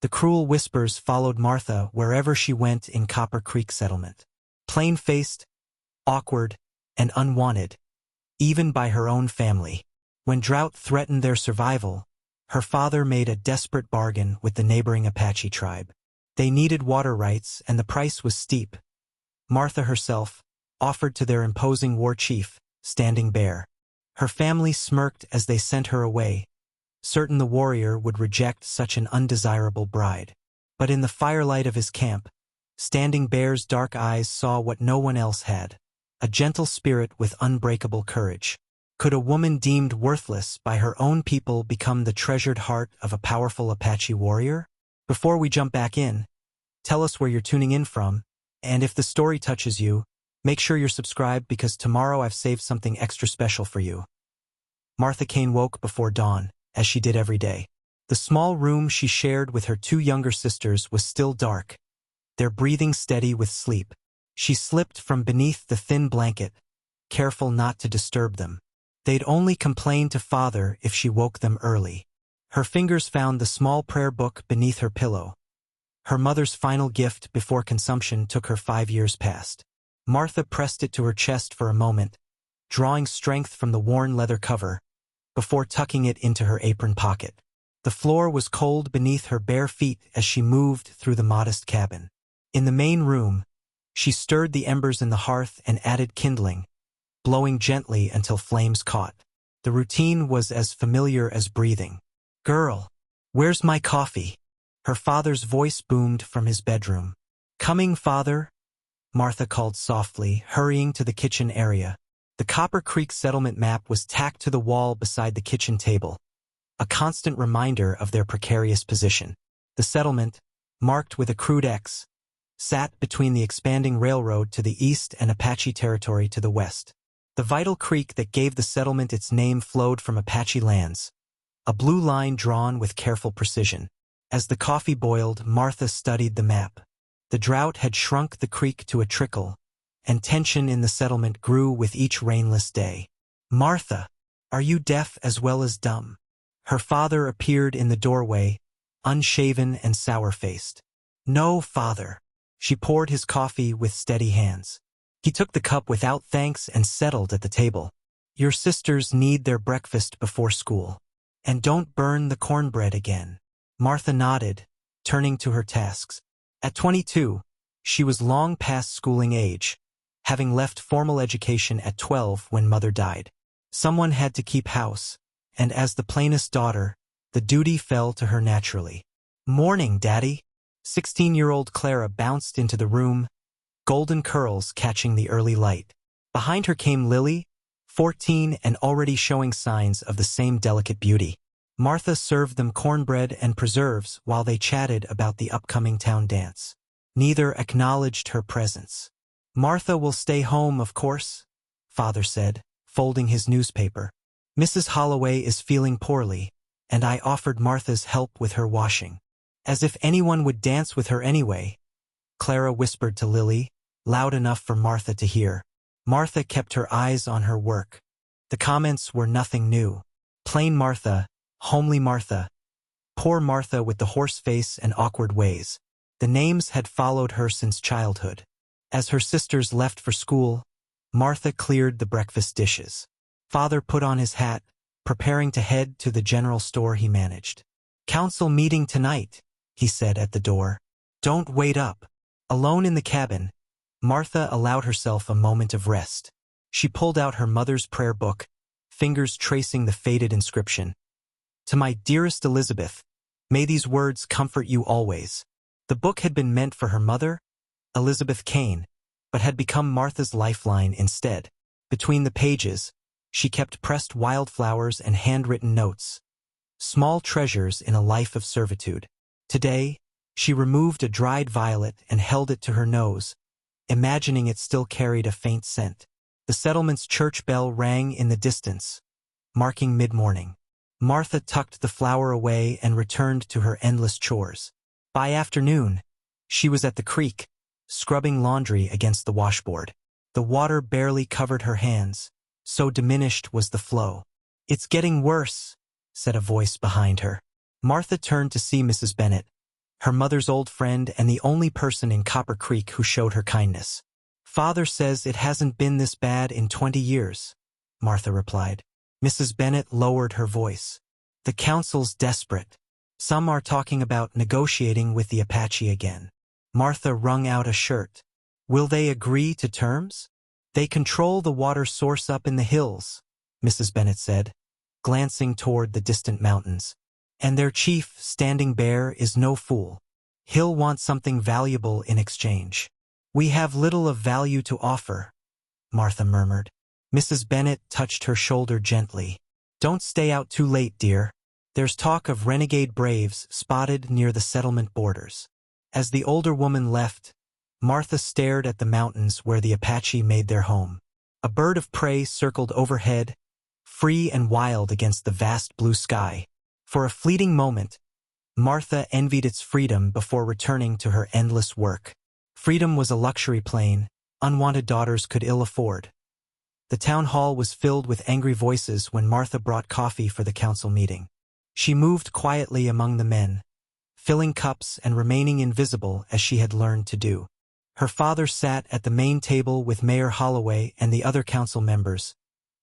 The cruel whispers followed Martha wherever she went in Copper Creek Settlement. Plain-faced, awkward, and unwanted, even by her own family. When drought threatened their survival, her father made a desperate bargain with the neighboring Apache tribe. They needed water rights, and the price was steep. Martha herself offered to their imposing war chief, standing bare. Her family smirked as they sent her away, certain the warrior would reject such an undesirable bride. But in the firelight of his camp, Standing Bear's dark eyes saw what no one else had, a gentle spirit with unbreakable courage. Could a woman deemed worthless by her own people become the treasured heart of a powerful Apache warrior? Before we jump back in, tell us where you're tuning in from, and if the story touches you, make sure you're subscribed because tomorrow I've saved something extra special for you. Martha Kane woke before dawn, as she did every day. The small room she shared with her 2 younger sisters was still dark, their breathing steady with sleep. She slipped from beneath the thin blanket, careful not to disturb them. They'd only complain to father if she woke them early. Her fingers found the small prayer book beneath her pillow. Her mother's final gift before consumption took her 5 years past. Martha pressed it to her chest for a moment, drawing strength from the worn leather cover, before tucking it into her apron pocket. The floor was cold beneath her bare feet as she moved through the modest cabin. In the main room, she stirred the embers in the hearth and added kindling, blowing gently until flames caught. The routine was as familiar as breathing. "Girl, where's my coffee?" Her father's voice boomed from his bedroom. "Coming, father," Martha called softly, hurrying to the kitchen area. The Copper Creek settlement map was tacked to the wall beside the kitchen table, a constant reminder of their precarious position. The settlement, marked with a crude X, sat between the expanding railroad to the east and Apache territory to the west. The vital creek that gave the settlement its name flowed from Apache lands, a blue line drawn with careful precision. As the coffee boiled, Martha studied the map. The drought had shrunk the creek to a trickle, and tension in the settlement grew with each rainless day. "Martha, are you deaf as well as dumb?" Her father appeared in the doorway, unshaven and sour-faced. "No, father." She poured his coffee with steady hands. He took the cup without thanks and settled at the table. "Your sisters need their breakfast before school. And don't burn the cornbread again." Martha nodded, turning to her tasks. At 22, she was long past schooling age, having left formal education at 12 when mother died. Someone had to keep house, and as the plainest daughter, the duty fell to her naturally. "Morning, Daddy." 16-year-old Clara bounced into the room, golden curls catching the early light. Behind her came Lily, 14 and already showing signs of the same delicate beauty. Martha served them cornbread and preserves while they chatted about the upcoming town dance. Neither acknowledged her presence. "Martha will stay home, of course," father said, folding his newspaper. "Mrs. Holloway is feeling poorly, and I offered Martha's help with her washing." "As if anyone would dance with her anyway," Clara whispered to Lily, loud enough for Martha to hear. Martha kept her eyes on her work. The comments were nothing new. Plain Martha, homely Martha, poor Martha with the horse face and awkward ways. The names had followed her since childhood. As her sisters left for school, Martha cleared the breakfast dishes. Father put on his hat, preparing to head to the general store he managed. "Council meeting tonight," he said at the door. "Don't wait up." Alone in the cabin, Martha allowed herself a moment of rest. She pulled out her mother's prayer book, fingers tracing the faded inscription. "To my dearest Elizabeth, may these words comfort you always." The book had been meant for her mother, Elizabeth Kane, but had become Martha's lifeline instead. Between the pages, she kept pressed wildflowers and handwritten notes, small treasures in a life of servitude. Today, she removed a dried violet and held it to her nose, imagining it still carried a faint scent. The settlement's church bell rang in the distance, marking mid-morning. Martha tucked the flower away and returned to her endless chores. By afternoon, she was at the creek, scrubbing laundry against the washboard. The water barely covered her hands, so diminished was the flow. "It's getting worse," said a voice behind her. Martha turned to see Mrs. Bennett, her mother's old friend and the only person in Copper Creek who showed her kindness. "Father says it hasn't been this bad in 20 years, Martha replied. Mrs. Bennet lowered her voice. "The council's desperate. Some are talking about negotiating with the Apache again." Martha wrung out a shirt. "Will they agree to terms?" "They control the water source up in the hills," Mrs. Bennet said, glancing toward the distant mountains. "And their chief, Standing Bear, is no fool. He'll want something valuable in exchange." "We have little of value to offer," Martha murmured. Mrs. Bennet touched her shoulder gently. "Don't stay out too late, dear. There's talk of renegade braves spotted near the settlement borders." As the older woman left, Martha stared at the mountains where the Apache made their home. A bird of prey circled overhead, free and wild against the vast blue sky. For a fleeting moment, Martha envied its freedom before returning to her endless work. Freedom was a luxury plane unwanted daughters could ill afford. The town hall was filled with angry voices when Martha brought coffee for the council meeting. She moved quietly among the men, filling cups and remaining invisible as she had learned to do. Her father sat at the main table with Mayor Holloway and the other council members,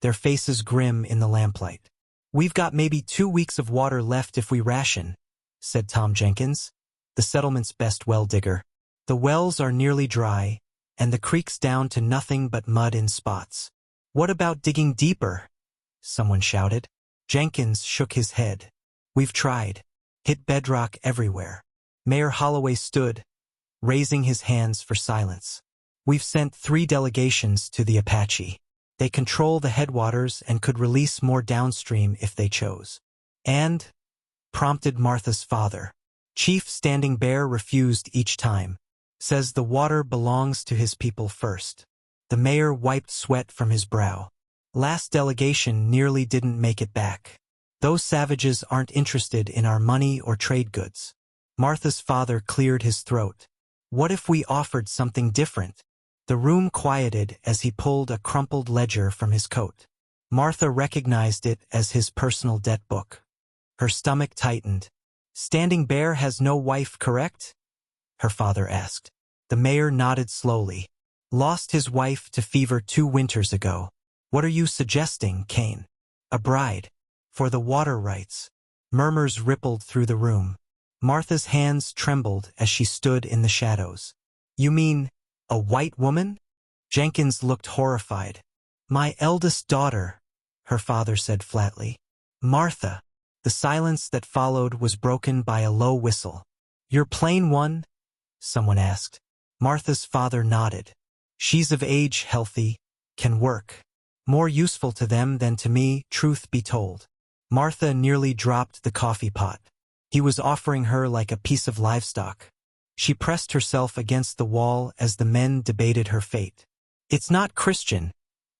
their faces grim in the lamplight. "We've got maybe 2 weeks of water left if we ration," said Tom Jenkins, the settlement's best well digger. "The wells are nearly dry, and the creek's down to nothing but mud in spots." "What about digging deeper?" someone shouted. Jenkins shook his head. "We've tried. Hit bedrock everywhere." Mayor Holloway stood, raising his hands for silence. "We've sent 3 delegations to the Apache. They control the headwaters and could release more downstream if they chose." "And?" prompted Martha's father. "Chief Standing Bear refused each time. Says the water belongs to his people first." The mayor wiped sweat from his brow. "Last delegation nearly didn't make it back. Those savages aren't interested in our money or trade goods." Martha's father cleared his throat. "What if we offered something different?" The room quieted as he pulled a crumpled ledger from his coat. Martha recognized it as his personal debt book. Her stomach tightened. "Standing Bear has no wife, correct?" her father asked. The mayor nodded slowly. "Lost his wife to fever 2 winters ago. What are you suggesting, Kane?" "A bride. For the water rights." Murmurs rippled through the room. Martha's hands trembled as she stood in the shadows. "You mean a white woman?" Jenkins looked horrified. "My eldest daughter," her father said flatly. "Martha." The silence that followed was broken by a low whistle. "Your plain one?" someone asked. Martha's father nodded. "She's of age, healthy, can work. More useful to them than to me, truth be told." Martha nearly dropped the coffee pot. He was offering her like a piece of livestock. She pressed herself against the wall as the men debated her fate. "It's not Christian,"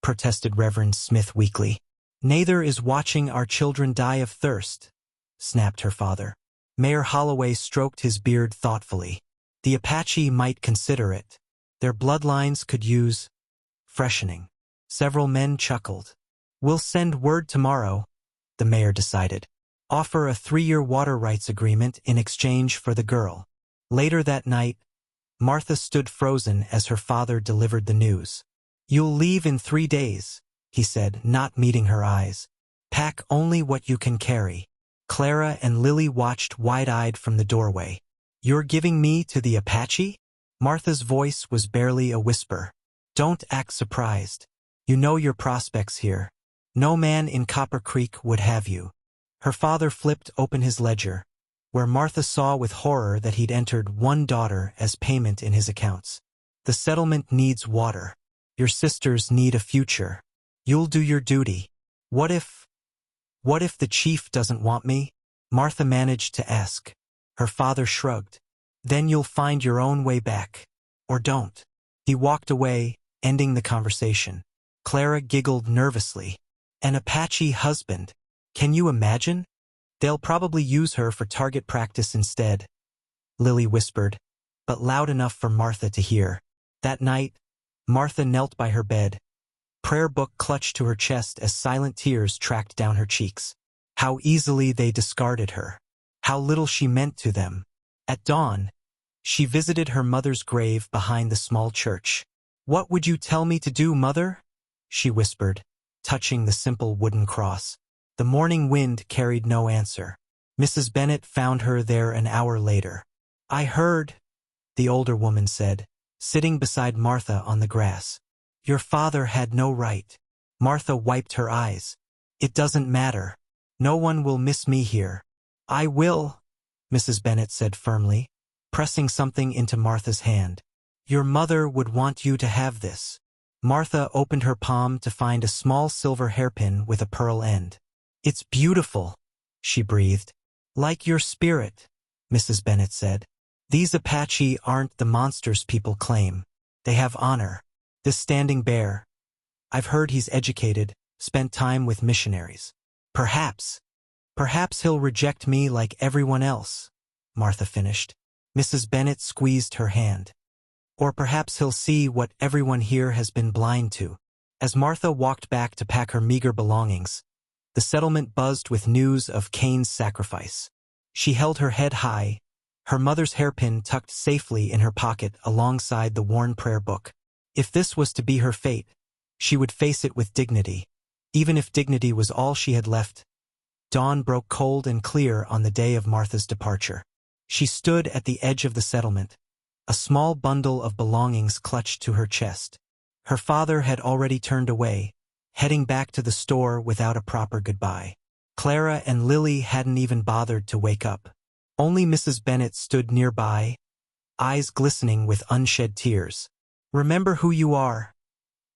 protested Reverend Smith weakly. "Neither is watching our children die of thirst," snapped her father. Mayor Holloway stroked his beard thoughtfully. "The Apache might consider it. Their bloodlines could use freshening." Several men chuckled. "We'll send word tomorrow," the mayor decided. "Offer a 3-year water rights agreement in exchange for the girl." Later that night, Martha stood frozen as her father delivered the news. "You'll leave in 3 days," he said, not meeting her eyes. "Pack only what you can carry." Clara and Lily watched wide-eyed from the doorway. "You're giving me to the Apache?" Martha's voice was barely a whisper. "Don't act surprised. You know your prospects here. No man in Copper Creek would have you." Her father flipped open his ledger, where Martha saw with horror that he'd entered 1 daughter as payment in his accounts. "The settlement needs water. Your sisters need a future. You'll do your duty. What if the chief doesn't want me?" Martha managed to ask. Her father shrugged. "Then you'll find your own way back. Or don't." He walked away, ending the conversation. Clara giggled nervously. "An Apache husband. Can you imagine? They'll probably use her for target practice instead," Lily whispered, but loud enough for Martha to hear. That night, Martha knelt by her bed, prayer book clutched to her chest as silent tears tracked down her cheeks. How easily they discarded her. How little she meant to them. At dawn, she visited her mother's grave behind the small church. "What would you tell me to do, Mother?" she whispered, touching the simple wooden cross. The morning wind carried no answer. Mrs. Bennet found her there an hour later. "I heard," the older woman said, sitting beside Martha on the grass. "Your father had no right." Martha wiped her eyes. "It doesn't matter. No one will miss me here." "I will," Mrs. Bennet said firmly, pressing something into Martha's hand. "Your mother would want you to have this." Martha opened her palm to find a small silver hairpin with a pearl end. "It's beautiful," she breathed. "Like your spirit," Mrs. Bennet said. "These Apache aren't the monsters people claim. They have honor. This standing bear, I've heard he's educated, spent time with missionaries. Perhaps he'll reject me like everyone else," Martha finished. Mrs. Bennet squeezed her hand. "Or perhaps he'll see what everyone here has been blind to." As Martha walked back to pack her meager belongings, the settlement buzzed with news of Cain's sacrifice. She held her head high, her mother's hairpin tucked safely in her pocket alongside the worn prayer book. If this was to be her fate, she would face it with dignity, even if dignity was all she had left. Dawn broke cold and clear on the day of Martha's departure. She stood at the edge of the settlement, a small bundle of belongings clutched to her chest. Her father had already turned away, heading back to the store without a proper goodbye. Clara and Lily hadn't even bothered to wake up. Only Mrs. Bennet stood nearby, eyes glistening with unshed tears. "Remember who you are,"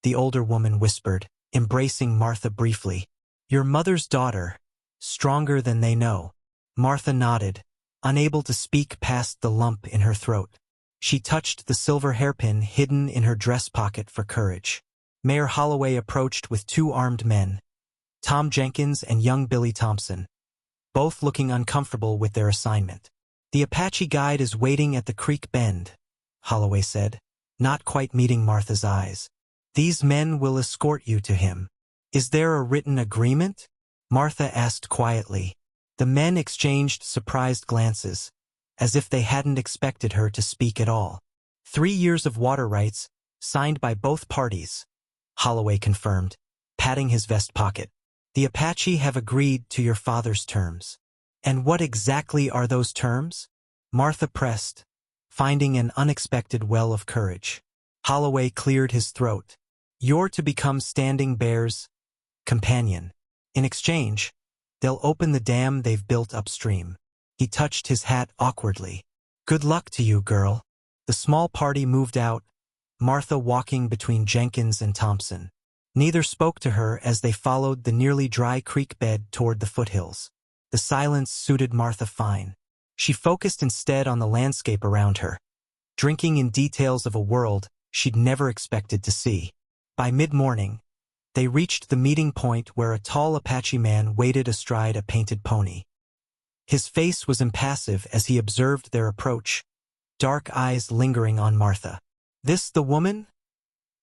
the older woman whispered, embracing Martha briefly. "Your mother's daughter, stronger than they know." Martha nodded, unable to speak past the lump in her throat. She touched the silver hairpin hidden in her dress pocket for courage. Mayor Holloway approached with 2 armed men, Tom Jenkins and young Billy Thompson, both looking uncomfortable with their assignment. "The Apache guide is waiting at the creek bend," Holloway said, not quite meeting Martha's eyes. "These men will escort you to him." "Is there a written agreement?" Martha asked quietly. The men exchanged surprised glances, as if they hadn't expected her to speak at all. 3 years of water rights, signed by both parties, Holloway confirmed, patting his vest pocket. "The Apache have agreed to your father's terms." "And what exactly are those terms?" Martha pressed, finding an unexpected well of courage. Holloway cleared his throat. "You're to become Standing Bear's companion. In exchange, they'll open the dam they've built upstream." He touched his hat awkwardly. "Good luck to you, girl." The small party moved out, Martha walking between Jenkins and Thompson. Neither spoke to her as they followed the nearly dry creek bed toward the foothills. The silence suited Martha fine. She focused instead on the landscape around her, drinking in details of a world she'd never expected to see. By mid-morning, they reached the meeting point where a tall Apache man waited astride a painted pony. His face was impassive as he observed their approach, dark eyes lingering on Martha. "This the woman?"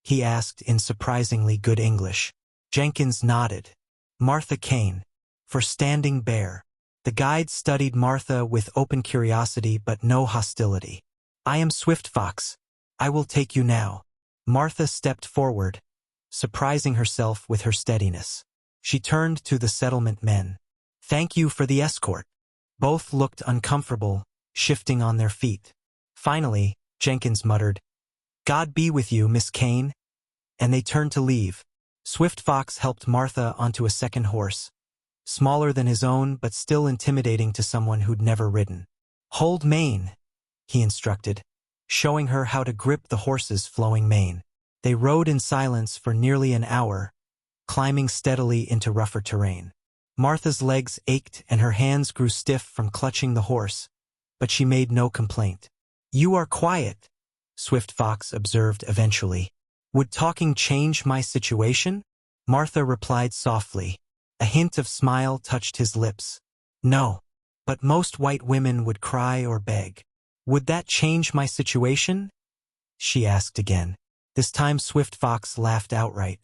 he asked in surprisingly good English. Jenkins nodded. "Martha Cain, for Standing Bear." The guide studied Martha with open curiosity but no hostility. "I am Swift Fox. I will take you now." Martha stepped forward, surprising herself with her steadiness. She turned to the settlement men. "Thank you for the escort." Both looked uncomfortable, shifting on their feet. Finally, Jenkins muttered, "God be with you, Miss Cain," and they turned to leave. Swift Fox helped Martha onto a second horse, smaller than his own but still intimidating to someone who'd never ridden. "Hold mane," he instructed, showing her how to grip the horse's flowing mane. They rode in silence for nearly an hour, climbing steadily into rougher terrain. Martha's legs ached and her hands grew stiff from clutching the horse, but she made no complaint. "You are quiet," Swift Fox observed eventually. "Would talking change my situation?" Martha replied softly. A hint of smile touched his lips. "No, but most white women would cry or beg." "Would that change my situation?" she asked again. This time Swift Fox laughed outright.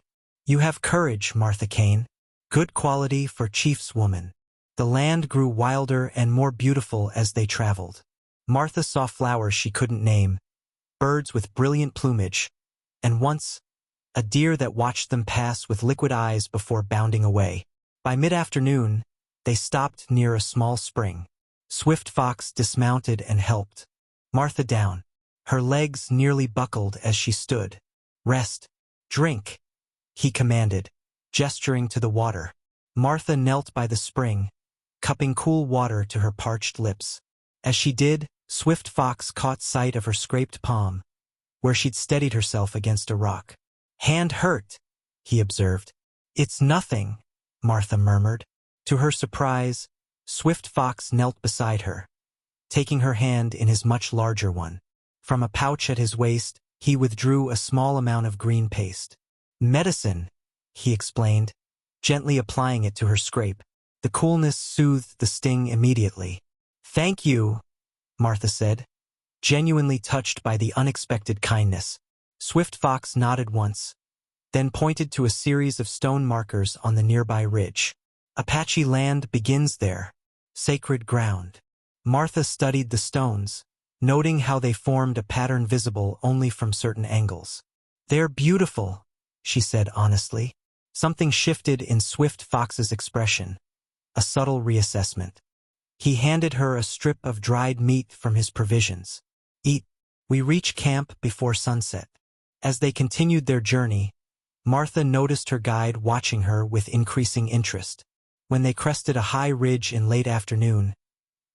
"You have courage, Martha Cain. Good quality for chief's woman." The land grew wilder and more beautiful as they traveled. Martha saw flowers she couldn't name, birds with brilliant plumage, and once, a deer that watched them pass with liquid eyes before bounding away. By mid-afternoon, they stopped near a small spring. Swift Fox dismounted and helped Martha down. Her legs nearly buckled as she stood. "Rest. Drink," he commanded, gesturing to the water. Martha knelt by the spring, cupping cool water to her parched lips. As she did, Swift Fox caught sight of her scraped palm, where she'd steadied herself against a rock. "Hand hurt," he observed. "It's nothing," Martha murmured. To her surprise, Swift Fox knelt beside her, taking her hand in his much larger one. From a pouch at his waist, he withdrew a small amount of green paste. "Medicine," he explained, gently applying it to her scrape. The coolness soothed the sting immediately. "Thank you," Martha said, genuinely touched by the unexpected kindness. Swift Fox nodded once, then pointed to a series of stone markers on the nearby ridge. "Apache land begins there. Sacred ground." Martha studied the stones, noting how they formed a pattern visible only from certain angles. "They're beautiful," she said honestly. Something shifted in Swift Fox's expression, a subtle reassessment. He handed her a strip of dried meat from his provisions. "Eat." We reach camp before sunset. As they continued their journey, Martha noticed her guide watching her with increasing interest. When they crested a high ridge in late afternoon,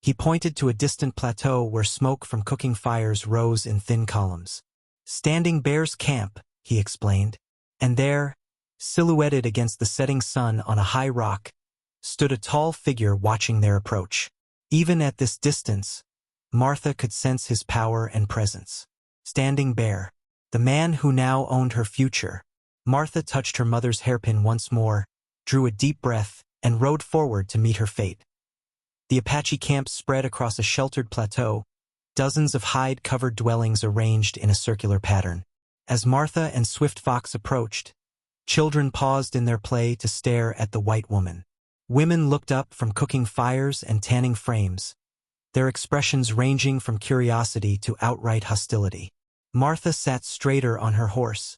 he pointed to a distant plateau where smoke from cooking fires rose in thin columns. "Standing Bear's camp," he explained, and there, silhouetted against the setting sun on a high rock, stood a tall figure watching their approach. Even at this distance, Martha could sense his power and presence. Standing Bear, the man who now owned her future. Martha touched her mother's hairpin once more, drew a deep breath, and rode forward to meet her fate. The Apache camp spread across a sheltered plateau, dozens of hide-covered dwellings arranged in a circular pattern. As Martha and Swift Fox approached, children paused in their play to stare at the white woman. Women looked up from cooking fires and tanning frames, their expressions ranging from curiosity to outright hostility. Martha sat straighter on her horse,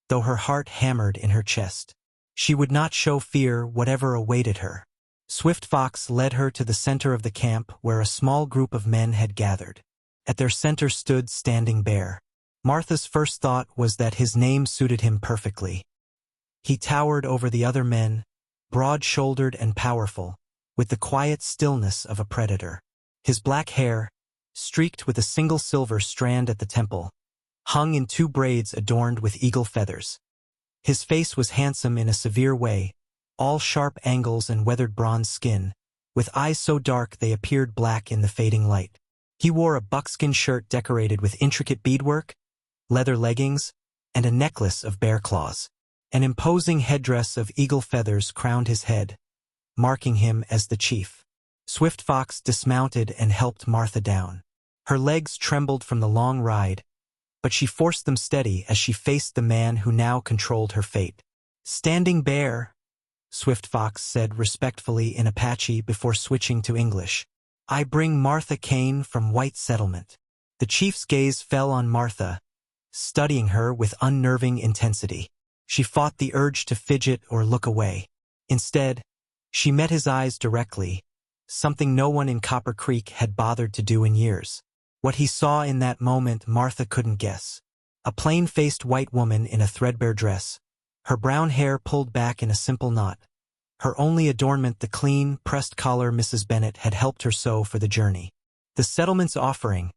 though her heart hammered in her chest. She would not show fear whatever awaited her. Swift Fox led her to the center of the camp where a small group of men had gathered. At their center stood Standing Bear. Martha's first thought was that his name suited him perfectly. He towered over the other men, broad-shouldered and powerful, with the quiet stillness of a predator. His black hair, streaked with a single silver strand at the temple, hung in 2 braids adorned with eagle feathers. His face was handsome in a severe way, all sharp angles and weathered bronze skin, with eyes so dark they appeared black in the fading light. He wore a buckskin shirt decorated with intricate beadwork, leather leggings, and a necklace of bear claws. An imposing headdress of eagle feathers crowned his head, marking him as the chief. Swift Fox dismounted and helped Martha down. Her legs trembled from the long ride, but she forced them steady as she faced the man who now controlled her fate. "Standing Bear," Swift Fox said respectfully in Apache before switching to English. "I bring Martha Kane from White Settlement." The chief's gaze fell on Martha, studying her with unnerving intensity. She fought the urge to fidget or look away. Instead, she met his eyes directly, something no one in Copper Creek had bothered to do in years. What he saw in that moment Martha couldn't guess. A plain-faced white woman in a threadbare dress, her brown hair pulled back in a simple knot, her only adornment the clean, pressed collar Mrs. Bennett had helped her sew for the journey. "The settlement's offering,"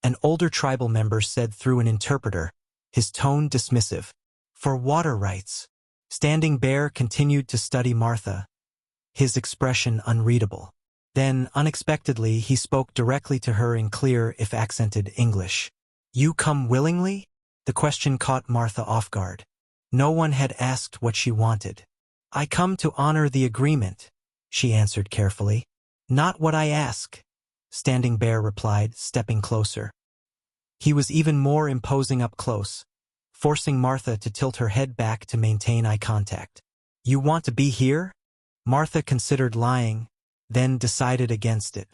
an older tribal member said through an interpreter, his tone dismissive. "For water rights." Standing Bear continued to study Martha, his expression unreadable. Then, unexpectedly, he spoke directly to her in clear, if accented, English. "You come willingly?" The question caught Martha off guard. No one had asked what she wanted. "I come to honor the agreement," she answered carefully. "Not what I ask," Standing Bear replied, stepping closer. He was even more imposing up close, forcing Martha to tilt her head back to maintain eye contact. "You want to be here?" Martha considered lying, then decided against it.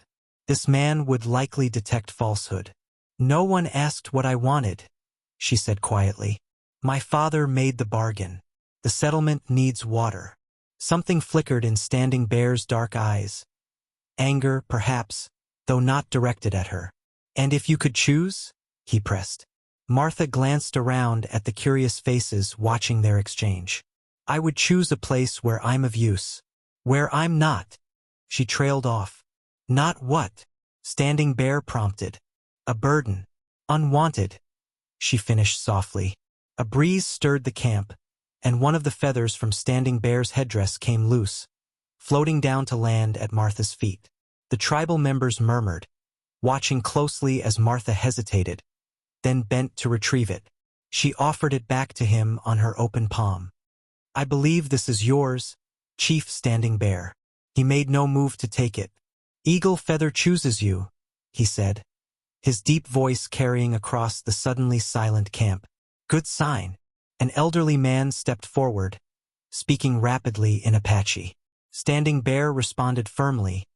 This man would likely detect falsehood. "No one asked what I wanted," she said quietly. "My father made the bargain. The settlement needs water." Something flickered in Standing Bear's dark eyes. Anger, perhaps, though not directed at her. "And if you could choose?" he pressed. Martha glanced around at the curious faces watching their exchange. "I would choose a place where I'm of use. Where I'm not." She trailed off. "Not what?" Standing Bear prompted. "A burden. Unwanted," she finished softly. A breeze stirred the camp, and one of the feathers from Standing Bear's headdress came loose, floating down to land at Martha's feet. The tribal members murmured, watching closely as Martha hesitated, then bent to retrieve it. She offered it back to him on her open palm. "I believe this is yours, Chief Standing Bear." He made no move to take it. "Eagle Feather chooses you," he said, his deep voice carrying across the suddenly silent camp. "Good sign." An elderly man stepped forward, speaking rapidly in Apache. Standing Bear responded firmly,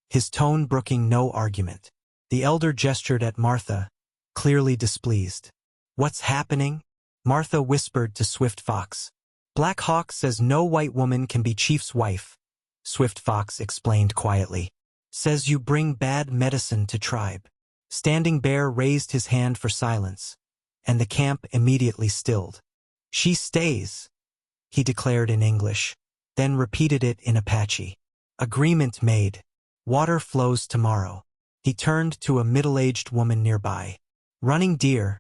his tone brooking no argument. The elder gestured at Martha, clearly displeased. "What's happening?" Martha whispered to Swift Fox. "Black Hawk says no white woman can be Chief's wife," Swift Fox explained quietly. "Says you bring bad medicine to tribe." Standing Bear raised his hand for silence, and the camp immediately stilled. "She stays," he declared in English, then repeated it in Apache. "Agreement made. Water flows tomorrow." He turned to a middle-aged woman nearby. "Running Deer,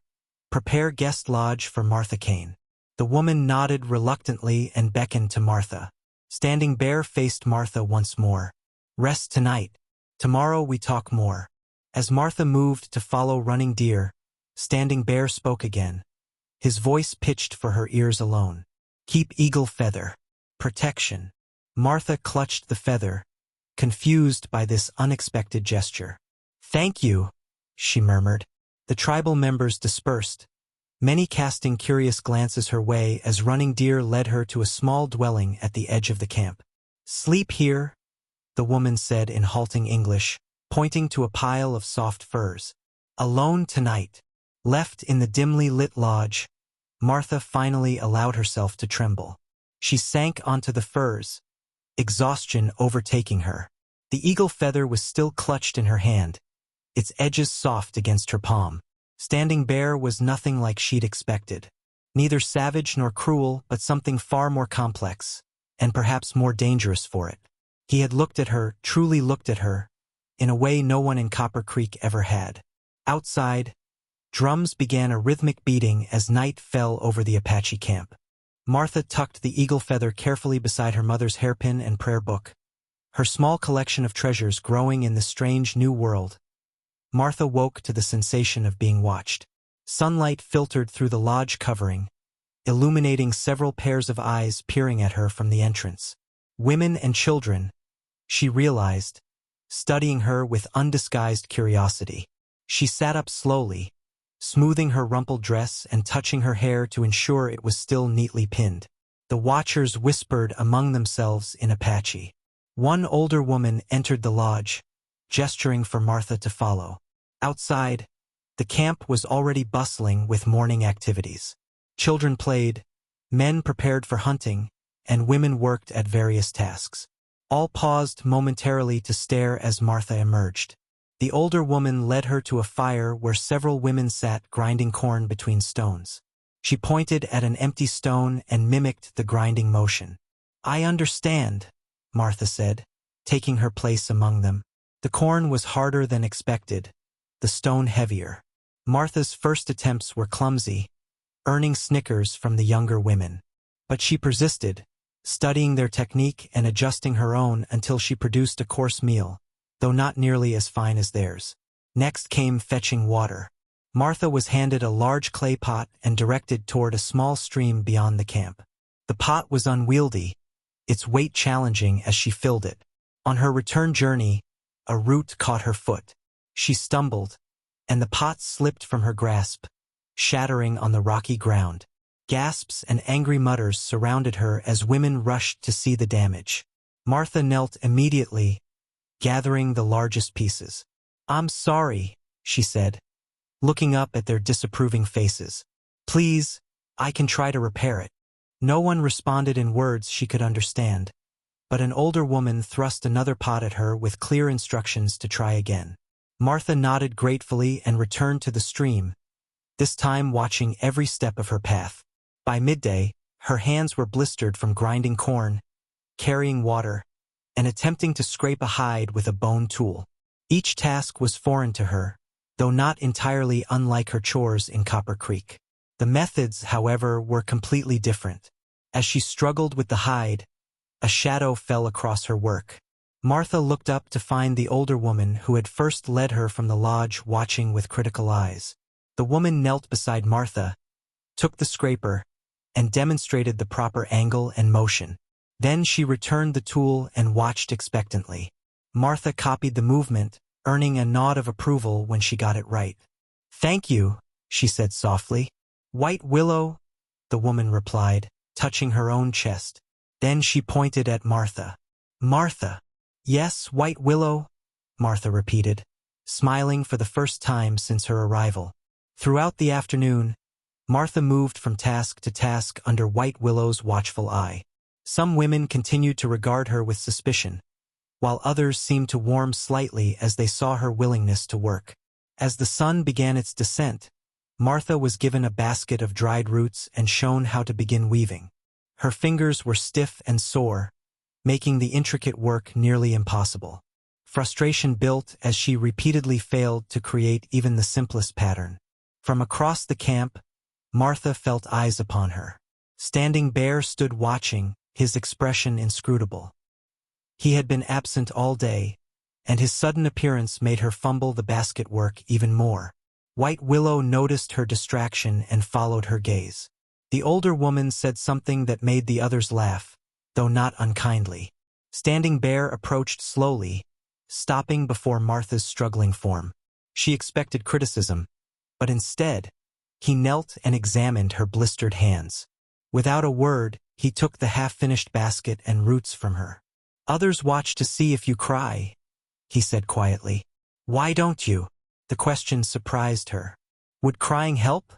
prepare guest lodge for Martha Kane." The woman nodded reluctantly and beckoned to Martha. Standing Bear faced Martha once more. "Rest tonight. Tomorrow we talk more." As Martha moved to follow Running Deer, Standing Bear spoke again, his voice pitched for her ears alone. "Keep Eagle Feather. Protection." Martha clutched the feather, confused by this unexpected gesture. "Thank you," she murmured. The tribal members dispersed, many casting curious glances her way as Running Deer led her to a small dwelling at the edge of the camp. "Sleep here," the woman said in halting English, pointing to a pile of soft furs. "Alone tonight." Left in the dimly lit lodge, Martha finally allowed herself to tremble. She sank onto the furs, exhaustion overtaking her. The eagle feather was still clutched in her hand, its edges soft against her palm. Standing Bear was nothing like she'd expected. Neither savage nor cruel, but something far more complex, and perhaps more dangerous for it. He had looked at her, truly looked at her, in a way no one in Copper Creek ever had. Outside, drums began a rhythmic beating as night fell over the Apache camp. Martha tucked the eagle feather carefully beside her mother's hairpin and prayer book, her small collection of treasures growing in the strange new world. Martha woke to the sensation of being watched. Sunlight filtered through the lodge covering, illuminating several pairs of eyes peering at her from the entrance. Women and children, she realized, studying her with undisguised curiosity. She sat up slowly, smoothing her rumpled dress and touching her hair to ensure it was still neatly pinned. The watchers whispered among themselves in Apache. One older woman entered the lodge, gesturing for Martha to follow. Outside, the camp was already bustling with morning activities. Children played, men prepared for hunting, and women worked at various tasks. All paused momentarily to stare as Martha emerged. The older woman led her to a fire where several women sat grinding corn between stones. She pointed at an empty stone and mimicked the grinding motion. "I understand," Martha said, taking her place among them. The corn was harder than expected, the stone heavier. Martha's first attempts were clumsy, earning snickers from the younger women. But she persisted, studying their technique and adjusting her own until she produced a course meal, though not nearly as fine as theirs. Next came fetching water. Martha was handed a large clay pot and directed toward a small stream beyond the camp. The pot was unwieldy, its weight challenging as she filled it. On her return journey, a root caught her foot. She stumbled, and the pot slipped from her grasp, shattering on the rocky ground. Gasps and angry mutters surrounded her as women rushed to see the damage. Martha knelt immediately, gathering the largest pieces. "I'm sorry," she said, looking up at their disapproving faces. "Please, I can try to repair it." No one responded in words she could understand, but an older woman thrust another pot at her with clear instructions to try again. Martha nodded gratefully and returned to the stream, this time watching every step of her path. By midday, her hands were blistered from grinding corn, carrying water, and attempting to scrape a hide with a bone tool. Each task was foreign to her, though not entirely unlike her chores in Copper Creek. The methods, however, were completely different. As she struggled with the hide, a shadow fell across her work. Martha looked up to find the older woman who had first led her from the lodge watching with critical eyes. The woman knelt beside Martha, took the scraper, and demonstrated the proper angle and motion. Then she returned the tool and watched expectantly. Martha copied the movement, earning a nod of approval when she got it right. "Thank you," she said softly. "White willow," the woman replied, touching her own chest. Then she pointed at Martha. "Martha." "Yes, white willow," Martha repeated, smiling for the first time since her arrival. Throughout the afternoon, Martha moved from task to task under White Willow's watchful eye. Some women continued to regard her with suspicion, while others seemed to warm slightly as they saw her willingness to work. As the sun began its descent, Martha was given a basket of dried roots and shown how to begin weaving. Her fingers were stiff and sore, making the intricate work nearly impossible. Frustration built as she repeatedly failed to create even the simplest pattern. From across the camp, Martha felt eyes upon her. Standing Bear stood watching, his expression inscrutable. He had been absent all day, and his sudden appearance made her fumble the basket work even more. White Willow noticed her distraction and followed her gaze. The older woman said something that made the others laugh, though not unkindly. Standing Bear approached slowly, stopping before Martha's struggling form. She expected criticism, but instead, he knelt and examined her blistered hands. Without a word, he took the half-finished basket and roots from her. "Others watch to see if you cry," he said quietly. "Why don't you?" The question surprised her. "Would crying help?"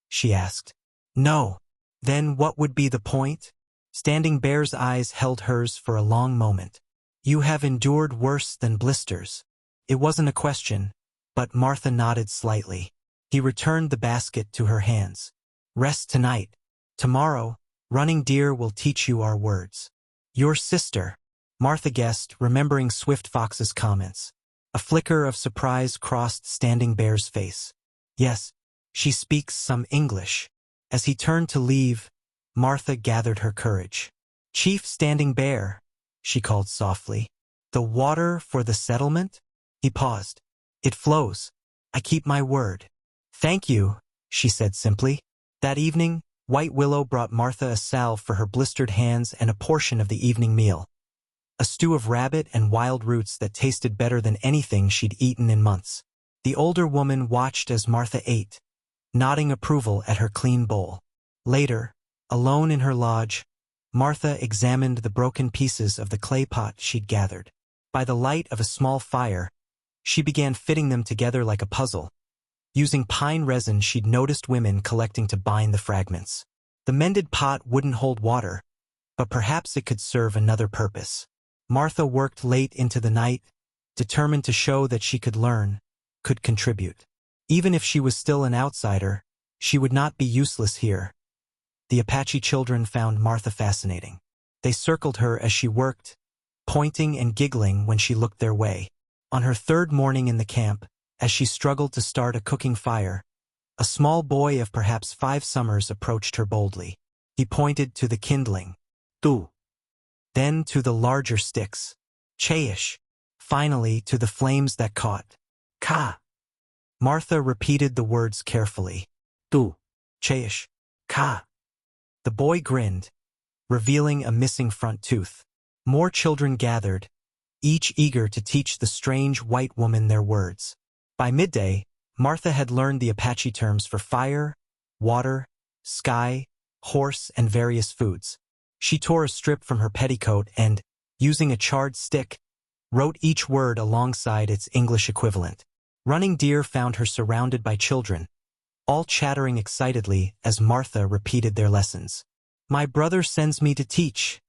she asked. "No." "Then what would be the point?" Standing Bear's eyes held hers for a long moment. "You have endured worse than blisters." It wasn't a question, but Martha nodded slightly. He returned the basket to her hands. "Rest tonight. Tomorrow, Running Deer will teach you our words." "Your sister," Martha guessed, remembering Swift Fox's comments. A flicker of surprise crossed Standing Bear's face. "Yes, she speaks some English." As he turned to leave, Martha gathered her courage. "Chief Standing Bear," she called softly. "The water for the settlement?" He paused. "It flows. I keep my word." "Thank you," she said simply. That evening, White Willow brought Martha a salve for her blistered hands and a portion of the evening meal. A stew of rabbit and wild roots that tasted better than anything she'd eaten in months. The older woman watched as Martha ate, nodding approval at her clean bowl. Later, alone in her lodge, Martha examined the broken pieces of the clay pot she'd gathered. By the light of a small fire, she began fitting them together like a puzzle. Using pine resin she'd noticed women collecting to bind the fragments. The mended pot wouldn't hold water, but perhaps it could serve another purpose. Martha worked late into the night, determined to show that she could learn, could contribute. Even if she was still an outsider, she would not be useless here. The Apache children found Martha fascinating. They circled her as she worked, pointing and giggling when she looked their way. On her third morning in the camp, as she struggled to start a cooking fire, a small boy of perhaps 5 summers approached her boldly. He pointed to the kindling, "Tu," then to the larger sticks, "Chaish," finally to the flames that caught, "Ka." Martha repeated the words carefully. "Tu, Chaish, Ka." The boy grinned, revealing a missing front tooth. More children gathered, each eager to teach the strange white woman their words. By midday, Martha had learned the Apache terms for fire, water, sky, horse, and various foods. She tore a strip from her petticoat and, using a charred stick, wrote each word alongside its English equivalent. Running Deer found her surrounded by children, all chattering excitedly as Martha repeated their lessons. "My brother sends me to teach,"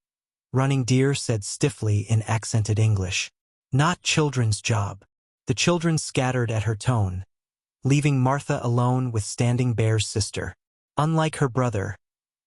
Running Deer said stiffly in accented English. "Not children's job." The children scattered at her tone, leaving Martha alone with Standing Bear's sister. Unlike her brother,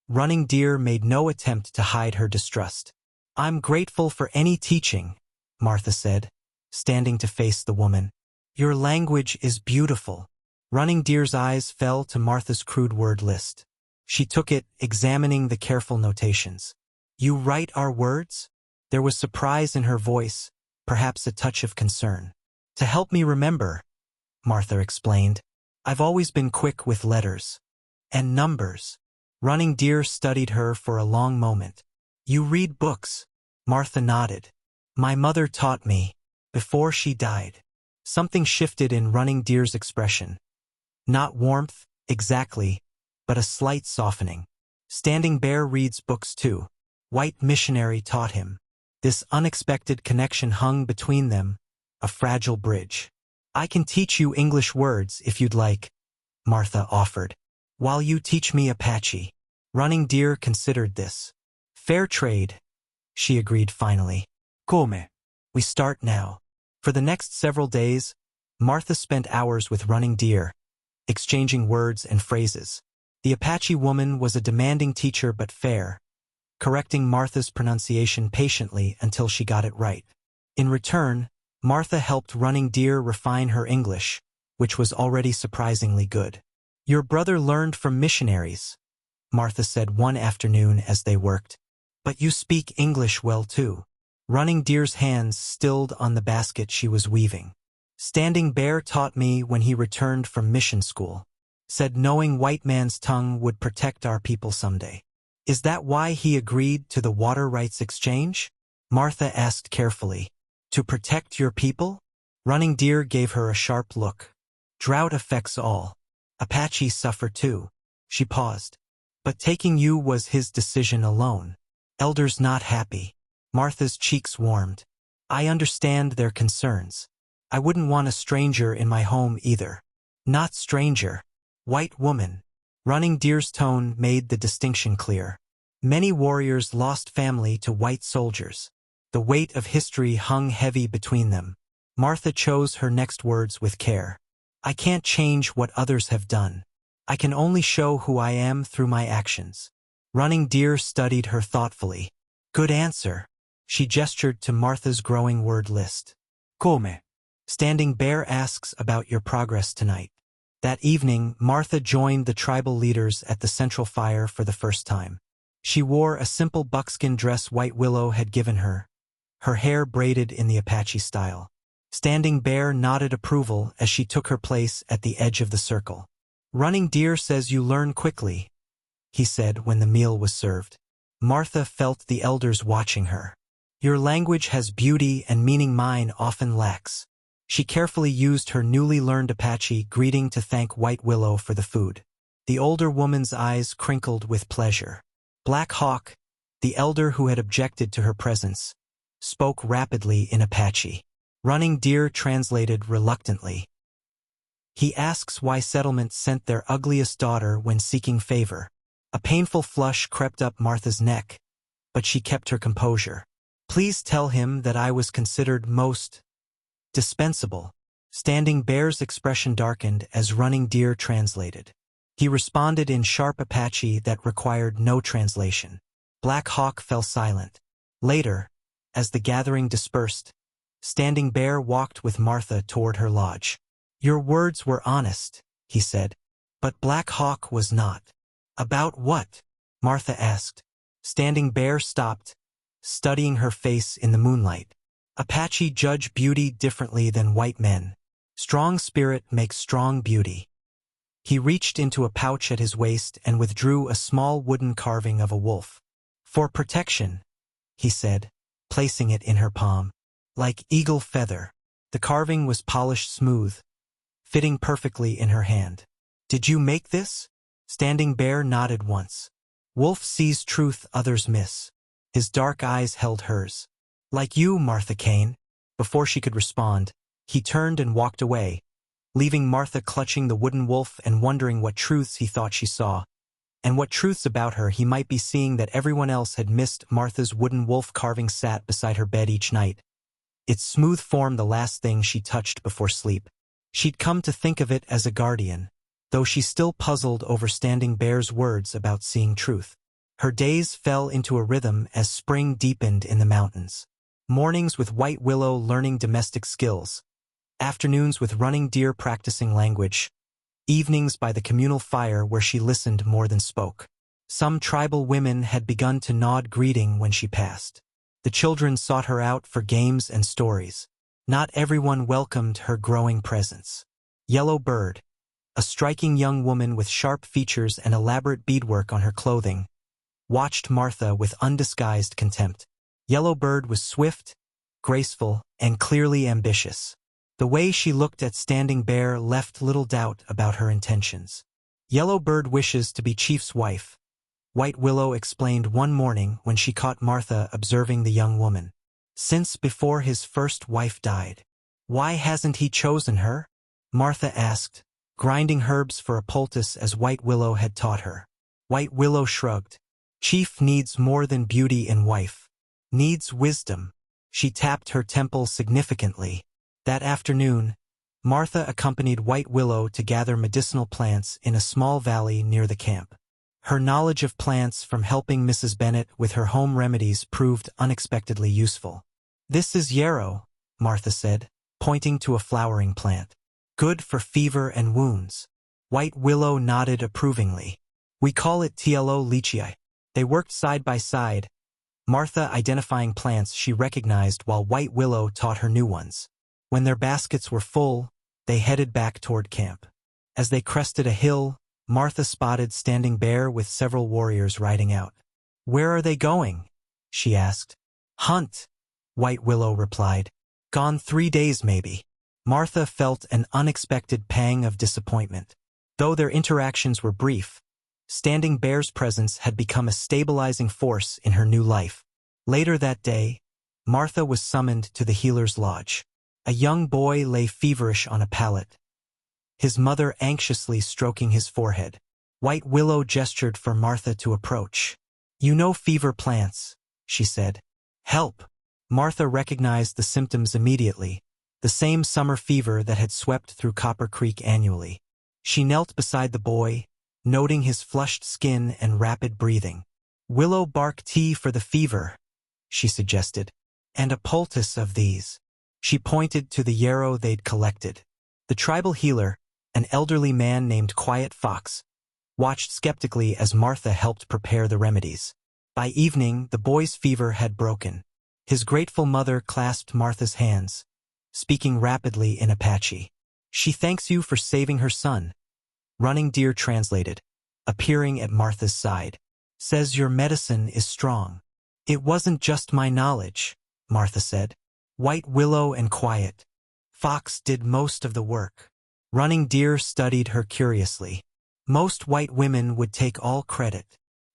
Running Deer made no attempt to hide her distrust. "I'm grateful for any teaching," Martha said, standing to face the woman. "Your language is beautiful." Running Deer's eyes fell to Martha's crude word list. She took it, examining the careful notations. "You write our words?" There was surprise in her voice, perhaps a touch of concern. "To help me remember," Martha explained. "I've always been quick with letters. And numbers." Running Deer studied her for a long moment. "You read books?" Martha nodded. "My mother taught me, before she died." Something shifted in Running Deer's expression. Not warmth, exactly, but a slight softening. "Standing Bear reads books too. White missionary taught him." This unexpected connection hung between them, a fragile bridge. "I can teach you English words if you'd like," Martha offered, "while you teach me Apache." Running Deer considered this. "Fair trade," she agreed finally. "Come. We start now." For the next several days, Martha spent hours with Running Deer, exchanging words and phrases. The Apache woman was a demanding teacher but fair, correcting Martha's pronunciation patiently until she got it right. In return, Martha helped Running Deer refine her English, which was already surprisingly good. "Your brother learned from missionaries," Martha said one afternoon as they worked. "But you speak English well too." Running Deer's hands stilled on the basket she was weaving. "Standing Bear taught me when he returned from mission school. Said knowing white man's tongue would protect our people someday." "Is that why he agreed to the water rights exchange?" Martha asked carefully. "To protect your people?" Running Deer gave her a sharp look. "Drought affects all. Apaches suffer too." She paused. "But taking you was his decision alone. Elders not happy." Martha's cheeks warmed. "I understand their concerns. I wouldn't want a stranger in my home either." "Not stranger. White woman." Running Deer's tone made the distinction clear. Many warriors lost family to white soldiers. The weight of history hung heavy between them. Martha chose her next words with care. "I can't change what others have done. I can only show who I am through my actions." Running Deer studied her thoughtfully. "Good answer." She gestured to Martha's growing word list. "Come. Standing Bear asks about your progress tonight." That evening, Martha joined the tribal leaders at the central fire for the first time. She wore a simple buckskin dress White Willow had given her hair braided in the Apache style. Standing Bear nodded approval as she took her place at the edge of the circle. "Running Deer says you learn quickly," he said when the meal was served. Martha felt the elders watching her. "Your language has beauty and meaning mine often lacks." She carefully used her newly learned Apache greeting to thank White Willow for the food. The older woman's eyes crinkled with pleasure. Black Hawk, the elder who had objected to her presence, spoke rapidly in Apache. Running Deer translated reluctantly. "He asks why settlement sent their ugliest daughter when seeking favor." A painful flush crept up Martha's neck, but she kept her composure. "Please tell him that I was considered most dispensable." Standing Bear's expression darkened as Running Deer translated. He responded in sharp Apache that required no translation. Black Hawk fell silent. Later, as the gathering dispersed, Standing Bear walked with Martha toward her lodge. "Your words were honest," he said, "but Black Hawk was not." "About what?" Martha asked. Standing Bear stopped, studying her face in the moonlight. "Apache judge beauty differently than white men. Strong spirit makes strong beauty." He reached into a pouch at his waist and withdrew a small wooden carving of a wolf. "For protection," he said, placing it in her palm. "Like eagle feather." The carving was polished smooth, fitting perfectly in her hand. "Did you make this?" Standing Bear nodded once. "Wolf sees truth others miss." His dark eyes held hers. "Like you, Martha Kane." Before she could respond, he turned and walked away, leaving Martha clutching the wooden wolf and wondering what truths he thought she saw, and what truths about her he might be seeing that everyone else had missed. Martha's wooden wolf carving sat beside her bed each night, its smooth form the last thing she touched before sleep. She'd come to think of it as a guardian, though she still puzzled over Standing Bear's words about seeing truth. Her days fell into a rhythm as spring deepened in the mountains. Mornings with White Willow learning domestic skills, afternoons with Running Deer practicing language, evenings by the communal fire where she listened more than spoke. Some tribal women had begun to nod greeting when she passed. The children sought her out for games and stories. Not everyone welcomed her growing presence. Yellow Bird, a striking young woman with sharp features and elaborate beadwork on her clothing, watched Martha with undisguised contempt. Yellow Bird was swift, graceful, and clearly ambitious. The way she looked at Standing Bear left little doubt about her intentions. Yellow Bird wishes to be Chief's wife, White Willow explained one morning when she caught Martha observing the young woman. Since before his first wife died. Why hasn't he chosen her? Martha asked, grinding herbs for a poultice as White Willow had taught her. White Willow shrugged. Chief needs more than beauty in wife. Needs wisdom. She tapped her temple significantly. That afternoon, Martha accompanied White Willow to gather medicinal plants in a small valley near the camp. Her knowledge of plants from helping Mrs. Bennet with her home remedies proved unexpectedly useful. This is yarrow, Martha said, pointing to a flowering plant. Good for fever and wounds. White Willow nodded approvingly. We call it tlo lychee. They worked side by side, Martha identifying plants she recognized while White Willow taught her new ones. When their baskets were full, they headed back toward camp. As they crested a hill, Martha spotted Standing Bear with several warriors riding out. Where are they going? She asked. Hunt, White Willow replied. Gone 3 days maybe. Martha felt an unexpected pang of disappointment. Though their interactions were brief, Standing Bear's presence had become a stabilizing force in her new life. Later that day, Martha was summoned to the healer's lodge. A young boy lay feverish on a pallet, his mother anxiously stroking his forehead. White Willow gestured for Martha to approach. You know fever plants, she said. Help. Martha recognized the symptoms immediately, the same summer fever that had swept through Copper Creek annually. She knelt beside the boy, noting his flushed skin and rapid breathing. Willow bark tea for the fever, she suggested. And a poultice of these. She pointed to the yarrow they'd collected. The tribal healer, an elderly man named Quiet Fox, watched skeptically as Martha helped prepare the remedies. By evening, the boy's fever had broken. His grateful mother clasped Martha's hands, speaking rapidly in Apache. She thanks you for saving her son. Running Deer translated, appearing at Martha's side. Says your medicine is strong. It wasn't just my knowledge, Martha said. White Willow and Quiet Fox did most of the work. Running Deer studied her curiously. Most white women would take all credit.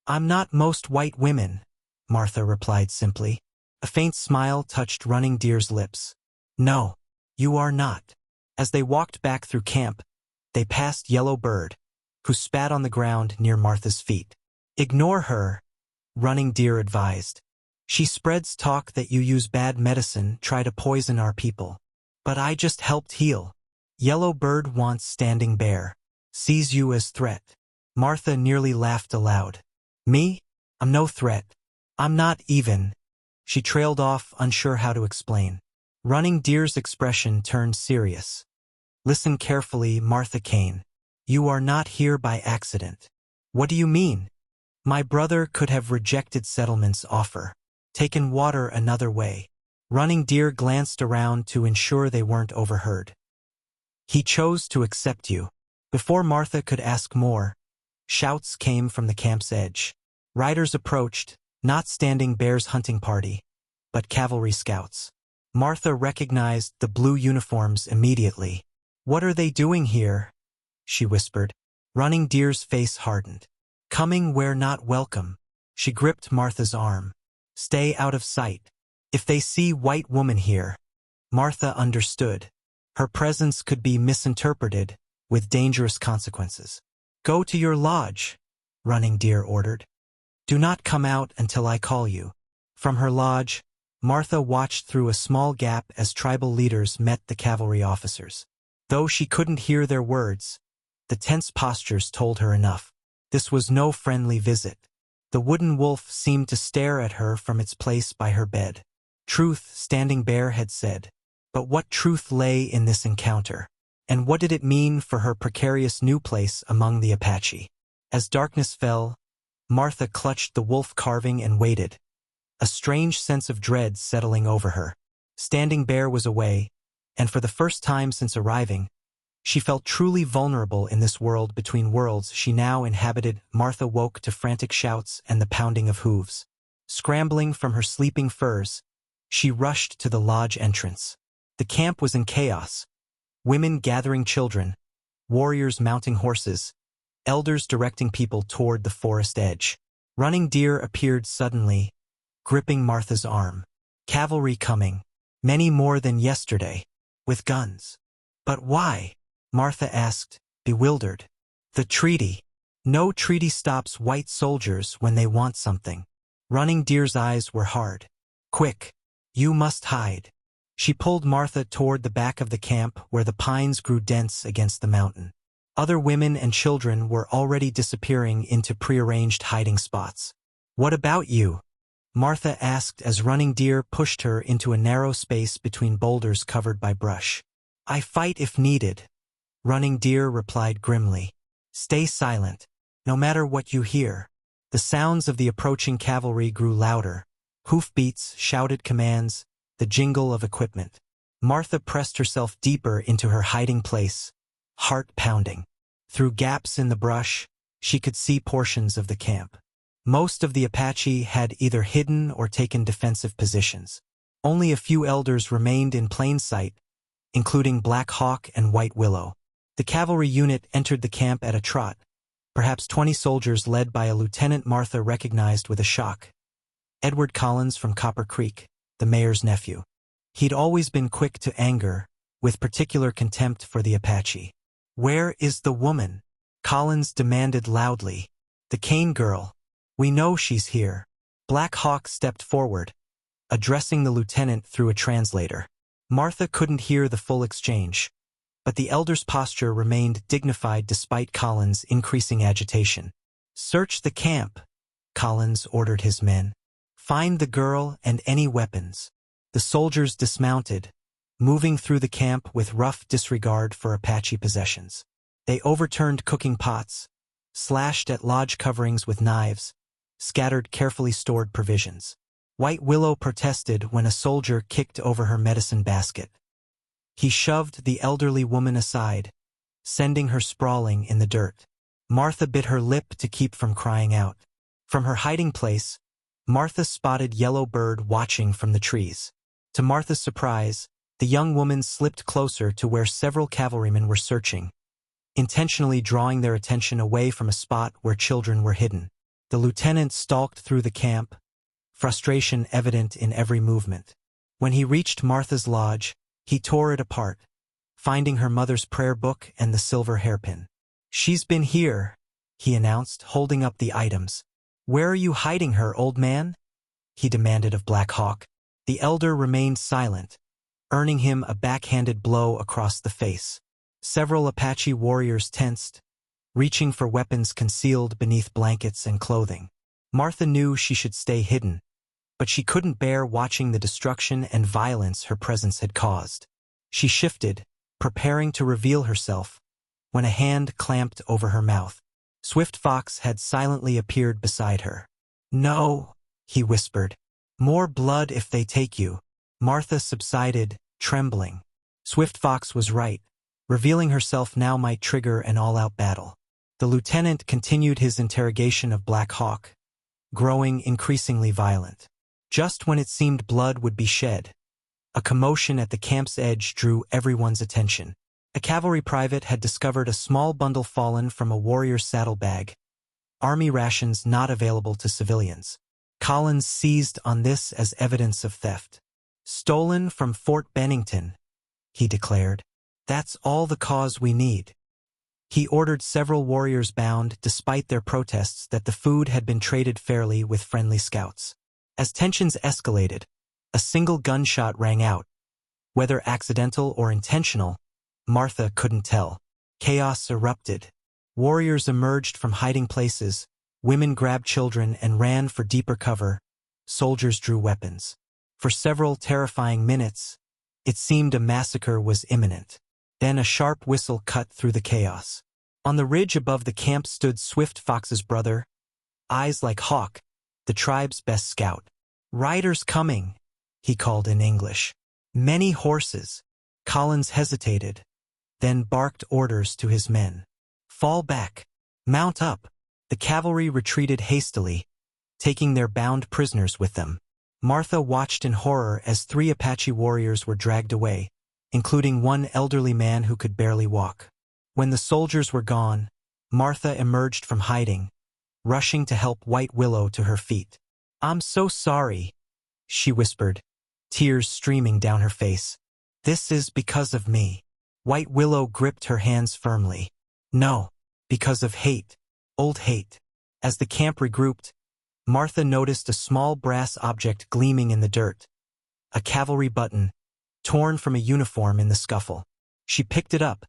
I'm not most white women, Martha replied simply. A faint smile touched Running Deer's lips. No, you are not. As they walked back through camp, they passed Yellow Bird, who spat on the ground near Martha's feet. Ignore her, Running Deer advised. She spreads talk that you use bad medicine, try to poison our people. But I just helped heal. Yellow Bird wants Standing Bear. Sees you as threat. Martha nearly laughed aloud. Me? I'm no threat. I'm not even. She trailed off, unsure how to explain. Running Deer's expression turned serious. Listen carefully, Martha Kane. You are not here by accident. What do you mean? My brother could have rejected Settlement's offer. Taken water another way. Running Deer glanced around to ensure they weren't overheard. He chose to accept you. Before Martha could ask more, shouts came from the camp's edge. Riders approached, not Standing Bear's hunting party, but cavalry scouts. Martha recognized the blue uniforms immediately. What are they doing here? She whispered. Running Deer's face hardened. Coming where not welcome. She gripped Martha's arm. Stay out of sight. If they see white woman here. Martha understood. Her presence could be misinterpreted, with dangerous consequences. "Go to your lodge," Running Deer ordered. "Do not come out until I call you." From her lodge, Martha watched through a small gap as tribal leaders met the cavalry officers. Though she couldn't hear their words, the tense postures told her enough. This was no friendly visit. The wooden wolf seemed to stare at her from its place by her bed. Truth, Standing Bear had said. But what truth lay in this encounter? And what did it mean for her precarious new place among the Apache? As darkness fell, Martha clutched the wolf carving and waited, a strange sense of dread settling over her. Standing Bear was away, and for the first time since arriving, she felt truly vulnerable in this world between worlds she now inhabited. Martha woke to frantic shouts and the pounding of hooves. Scrambling from her sleeping furs, she rushed to the lodge entrance. The camp was in chaos. Women gathering children, warriors mounting horses, elders directing people toward the forest edge. Running Deer appeared suddenly, gripping Martha's arm. "Cavalry coming, many more than yesterday, with guns." "But why?" Martha asked, bewildered. "The treaty. No treaty stops white soldiers when they want something." Running Deer's eyes were hard. "Quick, you must hide." She pulled Martha toward the back of the camp where the pines grew dense against the mountain. Other women and children were already disappearing into prearranged hiding spots. "What about you?" Martha asked as Running Deer pushed her into a narrow space between boulders covered by brush. "I fight if needed," Running Deer replied grimly. "Stay silent, no matter what you hear." The sounds of the approaching cavalry grew louder. Hoofbeats, shouted commands, the jingle of equipment. Martha pressed herself deeper into her hiding place, heart pounding. Through gaps in the brush, she could see portions of the camp. Most of the Apache had either hidden or taken defensive positions. Only a few elders remained in plain sight, including Black Hawk and White Willow. The cavalry unit entered the camp at a trot, perhaps 20 soldiers led by a lieutenant Martha recognized with a shock. Edward Collins from Copper Creek, the mayor's nephew. He'd always been quick to anger, with particular contempt for the Apache. "Where is the woman?" Collins demanded loudly. "The Cane girl. We know she's here." Black Hawk stepped forward, addressing the lieutenant through a translator. Martha couldn't hear the full exchange, but the elder's posture remained dignified despite Collins' increasing agitation. "Search the camp," Collins ordered his men. "Find the girl and any weapons." The soldiers dismounted, moving through the camp with rough disregard for Apache possessions. They overturned cooking pots, slashed at lodge coverings with knives, scattered carefully stored provisions. White Willow protested when a soldier kicked over her medicine basket. He shoved the elderly woman aside, sending her sprawling in the dirt. Martha bit her lip to keep from crying out. From her hiding place, Martha spotted Yellow Bird watching from the trees. To Martha's surprise, the young woman slipped closer to where several cavalrymen were searching, intentionally drawing their attention away from a spot where children were hidden. The lieutenant stalked through the camp, frustration evident in every movement. When he reached Martha's lodge, he tore it apart, finding her mother's prayer book and the silver hairpin. "She's been here," he announced, holding up the items. "Where are you hiding her, old man?" he demanded of Black Hawk. The elder remained silent, earning him a backhanded blow across the face. Several Apache warriors tensed, reaching for weapons concealed beneath blankets and clothing. Martha knew she should stay hidden, but she couldn't bear watching the destruction and violence her presence had caused. She shifted, preparing to reveal herself, when a hand clamped over her mouth. Swift Fox had silently appeared beside her. "No," he whispered. "More blood if they take you." Martha subsided, trembling. Swift Fox was right. Revealing herself now might trigger an all-out battle. The lieutenant continued his interrogation of Black Hawk, growing increasingly violent. Just when it seemed blood would be shed, a commotion at the camp's edge drew everyone's attention. A cavalry private had discovered a small bundle fallen from a warrior's saddlebag, army rations not available to civilians. Collins seized on this as evidence of theft. "Stolen from Fort Bennington," he declared. That's all the cause we need. He ordered several warriors bound despite their protests that the food had been traded fairly with friendly scouts. As tensions escalated, a single gunshot rang out. Whether accidental or intentional, Martha couldn't tell. Chaos erupted. Warriors emerged from hiding places, women grabbed children and ran for deeper cover, soldiers drew weapons. For several terrifying minutes, it seemed a massacre was imminent. Then a sharp whistle cut through the chaos. On the ridge above the camp stood Swift Fox's brother, eyes like hawk, the tribe's best scout. "Riders coming," he called in English. "Many horses." Collins hesitated, then barked orders to his men. "Fall back. Mount up." The cavalry retreated hastily, taking their bound prisoners with them. Martha watched in horror as 3 Apache warriors were dragged away, including one elderly man who could barely walk. When the soldiers were gone, Martha emerged from hiding, rushing to help White Willow to her feet. "I'm so sorry," she whispered, tears streaming down her face. "This is because of me." White Willow gripped her hands firmly. "No, because of hate. Old hate." As the camp regrouped, Martha noticed a small brass object gleaming in the dirt. A cavalry button, torn from a uniform in the scuffle. She picked it up,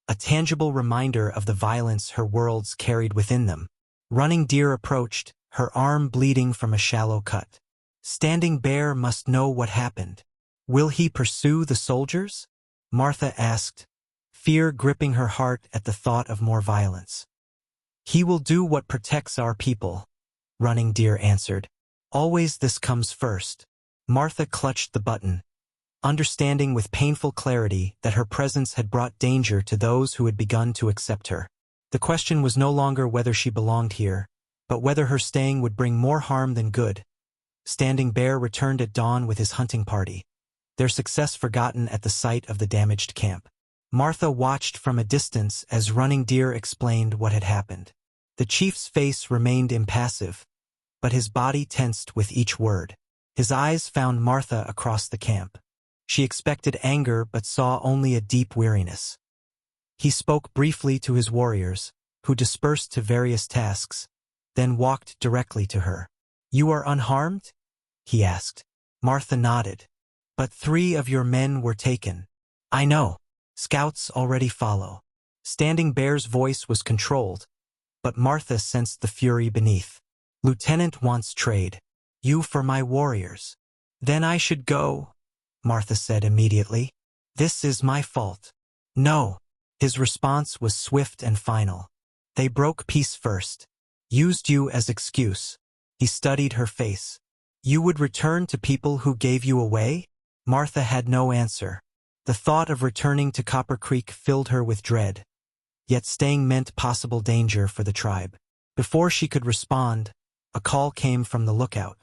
a tangible reminder of the violence her worlds carried within them. Running Deer approached, her arm bleeding from a shallow cut. Standing Bear must know what happened. "Will he pursue the soldiers?" Martha asked, fear gripping her heart at the thought of more violence. "He will do what protects our people," Running Deer answered. "Always this comes first." Martha clutched the button, understanding with painful clarity that her presence had brought danger to those who had begun to accept her. The question was no longer whether she belonged here, but whether her staying would bring more harm than good. Standing Bear returned at dawn with his hunting party, their success forgotten at the sight of the damaged camp. Martha watched from a distance as Running Deer explained what had happened. The chief's face remained impassive, but his body tensed with each word. His eyes found Martha across the camp. She expected anger but saw only a deep weariness. He spoke briefly to his warriors, who dispersed to various tasks, then walked directly to her. "You are unharmed?" he asked. Martha nodded. "But 3 of your men were taken." "I know. Scouts already follow." Standing Bear's voice was controlled, but Martha sensed the fury beneath. "Lieutenant wants trade. You for my warriors." "Then I should go," Martha said immediately. "This is my fault." "No." His response was swift and final. "They broke peace first. Used you as excuse." He studied her face. "You would return to people who gave you away?" Martha had no answer. The thought of returning to Copper Creek filled her with dread. Yet staying meant possible danger for the tribe. Before she could respond, a call came from the lookout.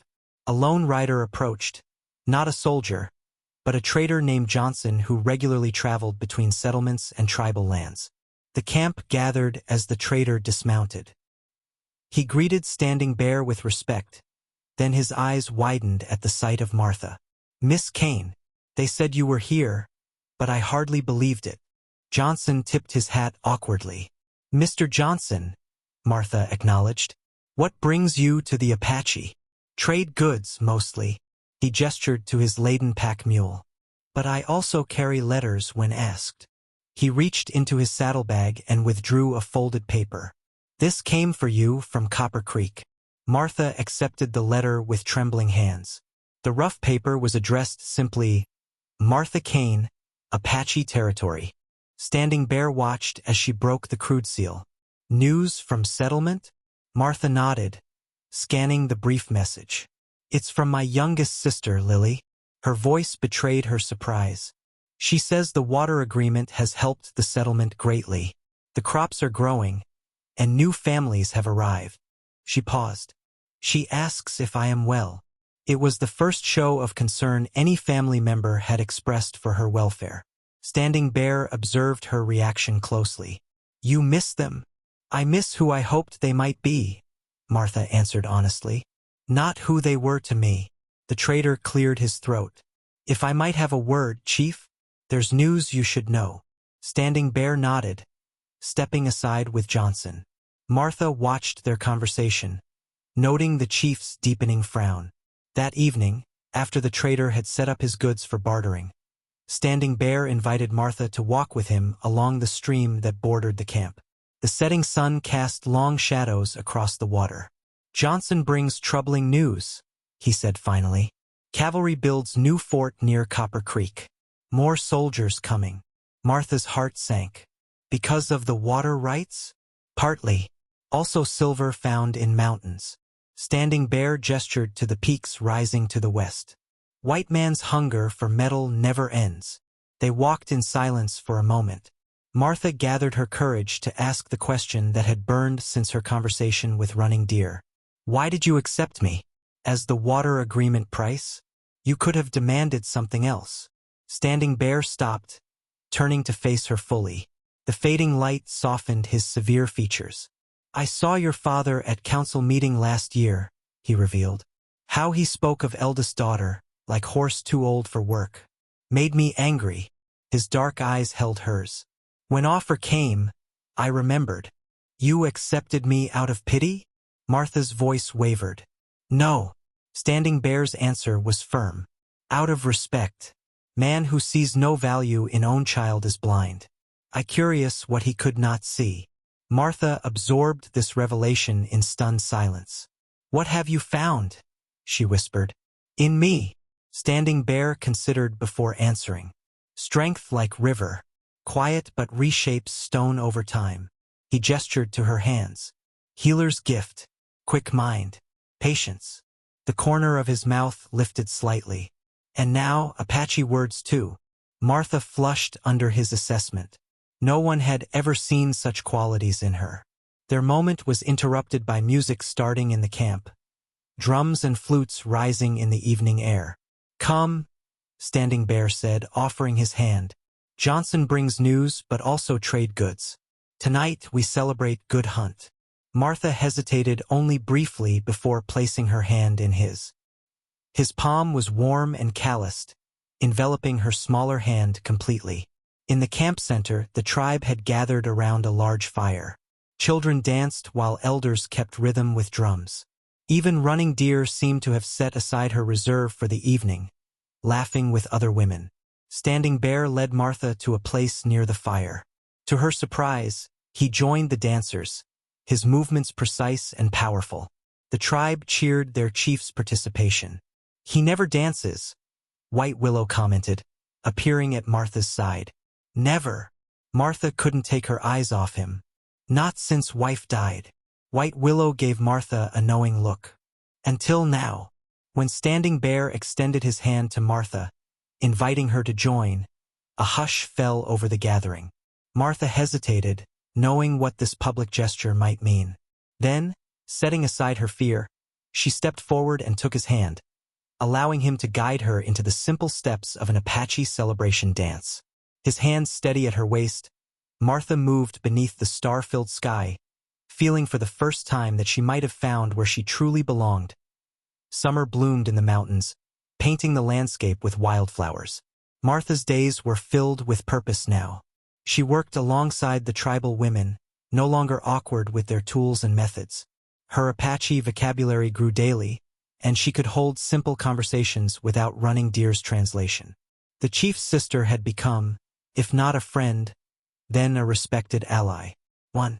A lone rider approached, not a soldier, but a trader named Johnson who regularly traveled between settlements and tribal lands. The camp gathered as the trader dismounted. He greeted Standing Bear with respect, then his eyes widened at the sight of Martha. "Miss Kane, they said you were here, but I hardly believed it." Johnson tipped his hat awkwardly. "Mr. Johnson," Martha acknowledged, "what brings you to the Apache?" "Trade goods, mostly." He gestured to his laden pack mule. "But I also carry letters when asked." He reached into his saddlebag and withdrew a folded paper. "This came for you from Copper Creek." Martha accepted the letter with trembling hands. The rough paper was addressed simply, "Martha Kane, Apache Territory." Standing Bear watched as she broke the crude seal. "News from settlement?" Martha nodded, scanning the brief message. "It's from my youngest sister, Lily." Her voice betrayed her surprise. "She says the water agreement has helped the settlement greatly. The crops are growing, and new families have arrived." She paused. "She asks if I am well." It was the first show of concern any family member had expressed for her welfare. Standing Bear observed her reaction closely. "You miss them?" "I miss who I hoped they might be," Martha answered honestly. "Not who they were to me." The trader cleared his throat. "If I might have a word, Chief, there's news you should know." Standing Bear nodded, stepping aside with Johnson. Martha watched their conversation, noting the chief's deepening frown. That evening, after the trader had set up his goods for bartering, Standing Bear invited Martha to walk with him along the stream that bordered the camp. The setting sun cast long shadows across the water. "Johnson brings troubling news," he said finally. "Cavalry builds new fort near Copper Creek. More soldiers coming." Martha's heart sank. "Because of the water rights?" "Partly. Also silver found in mountains." Standing Bear gestured to the peaks rising to the west. "White man's hunger for metal never ends." They walked in silence for a moment. Martha gathered her courage to ask the question that had burned since her conversation with Running Deer. "Why did you accept me? As the water agreement price? You could have demanded something else." Standing Bear stopped, turning to face her fully. The fading light softened his severe features. "I saw your father at council meeting last year," he revealed. "How he spoke of eldest daughter, like horse too old for work, made me angry." His dark eyes held hers. "When offer came, I remembered. You accepted me out of pity?" Martha's voice wavered. "No." Standing Bear's answer was firm. "Out of respect. Man who sees no value in own child is blind. I curious what he could not see." Martha absorbed this revelation in stunned silence. "What have you found?" she whispered. "In me." Standing Bear considered before answering. "Strength like river, quiet but reshapes stone over time." He gestured to her hands. "Healer's gift, quick mind, patience." The corner of his mouth lifted slightly. "And now Apache words too." Martha flushed under his assessment. No one had ever seen such qualities in her. Their moment was interrupted by music starting in the camp, drums and flutes rising in the evening air. "Come," Standing Bear said, offering his hand. "Johnson brings news but also trade goods. Tonight we celebrate Good Hunt." Martha hesitated only briefly before placing her hand in his. His palm was warm and calloused, enveloping her smaller hand completely. In the camp center, the tribe had gathered around a large fire. Children danced while elders kept rhythm with drums. Even Running Deer seemed to have set aside her reserve for the evening, laughing with other women. Standing Bear led Martha to a place near the fire. To her surprise, he joined the dancers, his movements precise and powerful. The tribe cheered their chief's participation. "He never dances," White Willow commented, appearing at Martha's side. "Never." Martha couldn't take her eyes off him. "Not since wife died." White Willow gave Martha a knowing look. "Until now." When Standing Bear extended his hand to Martha, inviting her to join, a hush fell over the gathering. Martha hesitated, knowing what this public gesture might mean. Then, setting aside her fear, she stepped forward and took his hand, allowing him to guide her into the simple steps of an Apache celebration dance. His hands steady at her waist, Martha moved beneath the star-filled sky, feeling for the first time that she might have found where she truly belonged. Summer bloomed in the mountains, painting the landscape with wildflowers. Martha's days were filled with purpose now. She worked alongside the tribal women, no longer awkward with their tools and methods. Her Apache vocabulary grew daily, and she could hold simple conversations without Running Deer's translation. The chief's sister had become, if not a friend, then a respected ally. One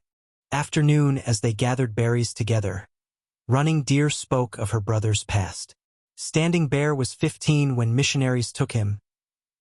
afternoon, as they gathered berries together, Running Deer spoke of her brother's past. "Standing Bear was 15 when missionaries took him,"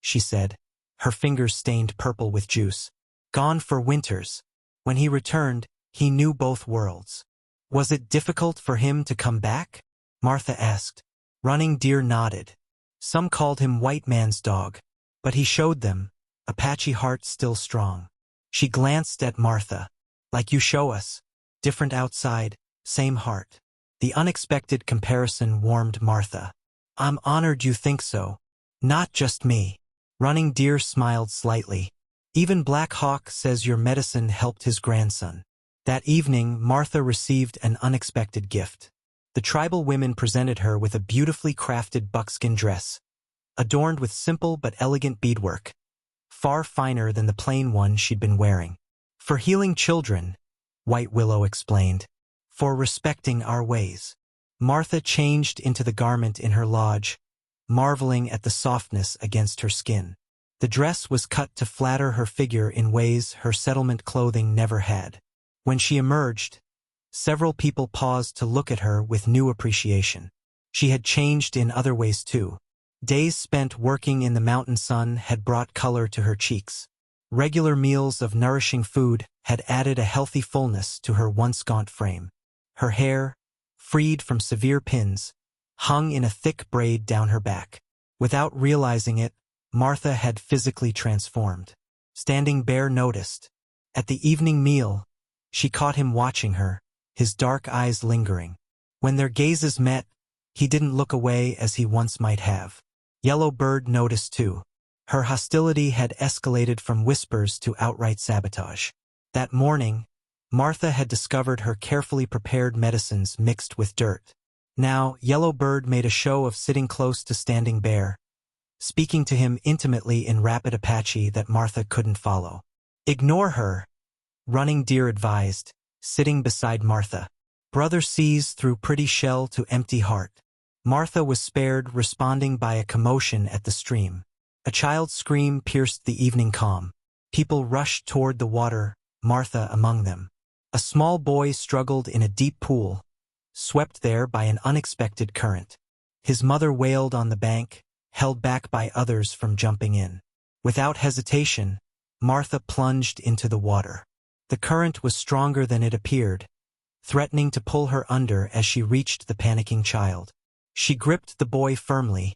she said, her fingers stained purple with juice. "Gone for winters. When he returned, he knew both worlds." "Was it difficult for him to come back?" Martha asked. Running Deer nodded. "Some called him white man's dog, but he showed them, Apache heart still strong." She glanced at Martha. "Like you show us, different outside, same heart." The unexpected comparison warmed Martha. "I'm honored you think so. Not just me." Running Deer smiled slightly. "Even Black Hawk says your medicine helped his grandson." That evening, Martha received an unexpected gift. The tribal women presented her with a beautifully crafted buckskin dress, adorned with simple but elegant beadwork. far finer than the plain one she'd been wearing. "For healing children," White Willow explained. "For respecting our ways." Martha changed into the garment in her lodge, marveling at the softness against her skin. The dress was cut to flatter her figure in ways her settlement clothing never had. When she emerged, several people paused to look at her with new appreciation. She had changed in other ways too. Days spent working in the mountain sun had brought color to her cheeks. Regular meals of nourishing food had added a healthy fullness to her once gaunt frame. Her hair, freed from severe pins, hung in a thick braid down her back. Without realizing it, Martha had physically transformed. Standing Bear noticed. At the evening meal, she caught him watching her, his dark eyes lingering. When their gazes met, he didn't look away as he once might have. Yellow Bird noticed too. Her hostility had escalated from whispers to outright sabotage. That morning, Martha had discovered her carefully prepared medicines mixed with dirt. Now, Yellow Bird made a show of sitting close to Standing Bear, speaking to him intimately in rapid Apache that Martha couldn't follow. "Ignore her," Running Deer advised, sitting beside Martha. "Brother sees through pretty shell to empty heart." Martha was spared, responding by a commotion at the stream. A child's scream pierced the evening calm. People rushed toward the water, Martha among them. A small boy struggled in a deep pool, swept there by an unexpected current. His mother wailed on the bank, held back by others from jumping in. Without hesitation, Martha plunged into the water. The current was stronger than it appeared, threatening to pull her under as she reached the panicking child. She gripped the boy firmly,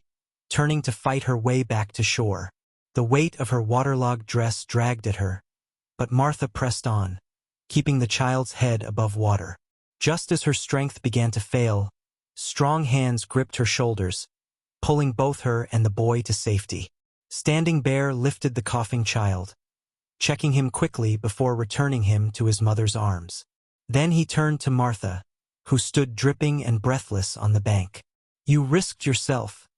turning to fight her way back to shore. The weight of her waterlogged dress dragged at her, but Martha pressed on, keeping the child's head above water. Just as her strength began to fail, strong hands gripped her shoulders, pulling both her and the boy to safety. Standing Bear lifted the coughing child, checking him quickly before returning him to his mother's arms. Then he turned to Martha, who stood dripping and breathless on the bank. "You risked yourself,"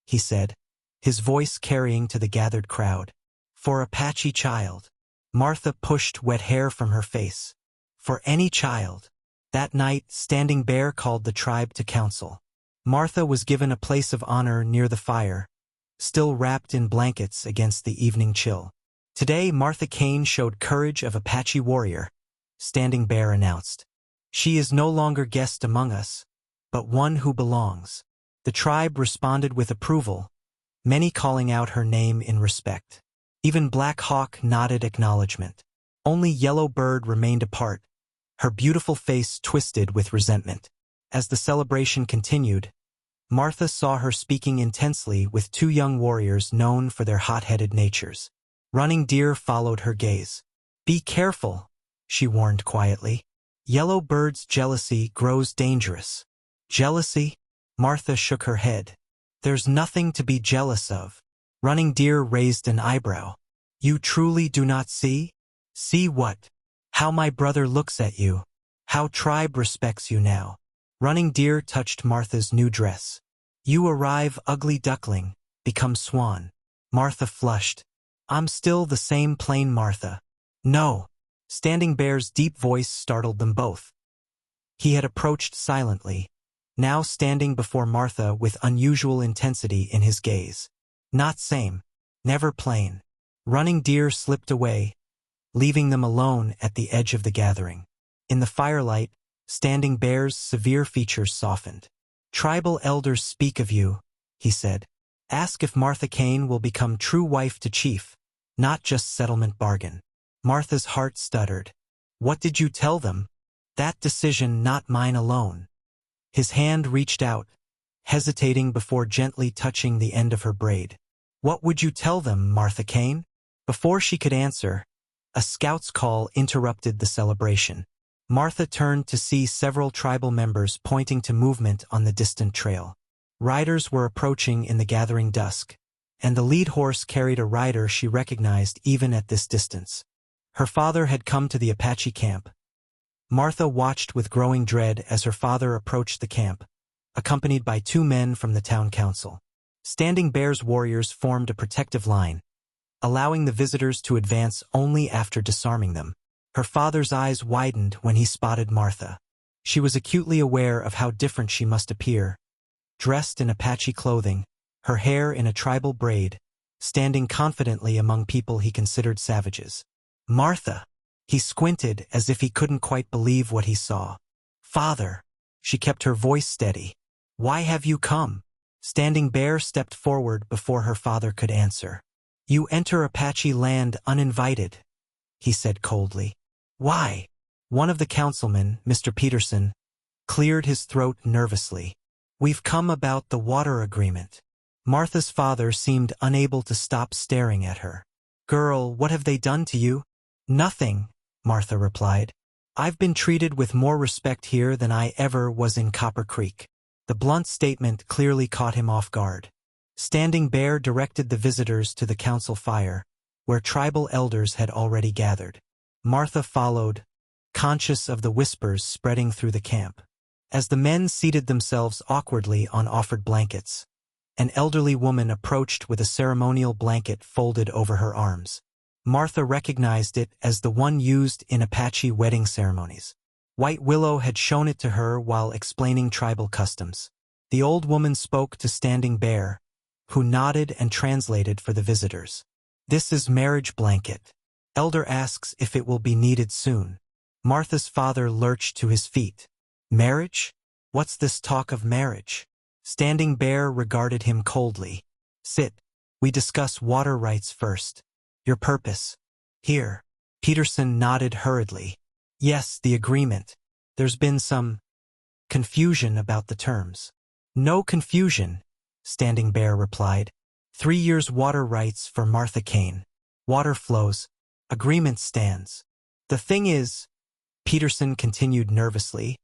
he said, his voice carrying to the gathered crowd. "For Apache child." Martha pushed wet hair from her face. "For any child." That night, Standing Bear called the tribe to council. Martha was given a place of honor near the fire, still wrapped in blankets against the evening chill. "Today, Martha Kane showed courage of Apache warrior," Standing Bear announced. "She is no longer guest among us, but one who belongs." The tribe responded with approval, many calling out her name in respect. Even Black Hawk nodded acknowledgement. Only Yellow Bird remained apart, her beautiful face twisted with resentment. As the celebration continued, Martha saw her speaking intensely with two young warriors known for their hot-headed natures. Running Deer followed her gaze. "Be careful," she warned quietly. "Yellow Bird's jealousy grows dangerous." "Jealousy?" Martha shook her head. "There's nothing to be jealous of." Running Deer raised an eyebrow. "You truly do not see?" "See what?" "How my brother looks at you. How tribe respects you now." Running Deer touched Martha's new dress. "You arrive ugly duckling, become swan." Martha flushed. "I'm still the same plain Martha." "No." Standing Bear's deep voice startled them both. He had approached silently, now standing before Martha with unusual intensity in his gaze. "Not same. Never plain." Running Deer slipped away, leaving them alone at the edge of the gathering. In the firelight, Standing Bear's severe features softened. "Tribal elders speak of you," he said. "Ask if Martha Kane will become true wife to chief, not just settlement bargain." Martha's heart stuttered. "What did you tell them?" "That decision not mine alone." His hand reached out, hesitating before gently touching the end of her braid. "What would you tell them, Martha Kane?" Before she could answer, a scout's call interrupted the celebration. Martha turned to see several tribal members pointing to movement on the distant trail. Riders were approaching in the gathering dusk, and the lead horse carried a rider she recognized even at this distance. Her father had come to the Apache camp. Martha watched with growing dread as her father approached the camp, accompanied by two men from the town council. Standing Bear's warriors formed a protective line, allowing the visitors to advance only after disarming them. Her father's eyes widened when he spotted Martha. She was acutely aware of how different she must appear, dressed in Apache clothing, her hair in a tribal braid, standing confidently among people he considered savages. Martha! He squinted as if he couldn't quite believe what he saw. Father! She kept her voice steady. Why have you come? Standing Bear stepped forward before her father could answer. You enter Apache land uninvited, he said coldly. Why? One of the councilmen, Mr. Peterson, cleared his throat nervously. We've come about the water agreement. Martha's father seemed unable to stop staring at her. Girl, what have they done to you? Nothing, Martha replied. I've been treated with more respect here than I ever was in Copper Creek. The blunt statement clearly caught him off guard. Standing Bear directed the visitors to the council fire, where tribal elders had already gathered. Martha followed, conscious of the whispers spreading through the camp. As the men seated themselves awkwardly on offered blankets, an elderly woman approached with a ceremonial blanket folded over her arms. Martha recognized it as the one used in Apache wedding ceremonies. White Willow had shown it to her while explaining tribal customs. The old woman spoke to Standing Bear, who nodded and translated for the visitors. This is marriage blanket. Elder asks if it will be needed soon. Martha's father lurched to his feet. Marriage? What's this talk of marriage? Standing Bear regarded him coldly. Sit. We discuss water rights first. Your purpose. Here. Peterson nodded hurriedly. Yes, the agreement. There's been some confusion about the terms. No confusion, Standing Bear replied. 3 years water rights for Martha Kane. Water flows. Agreement stands. The thing is, Peterson continued nervously,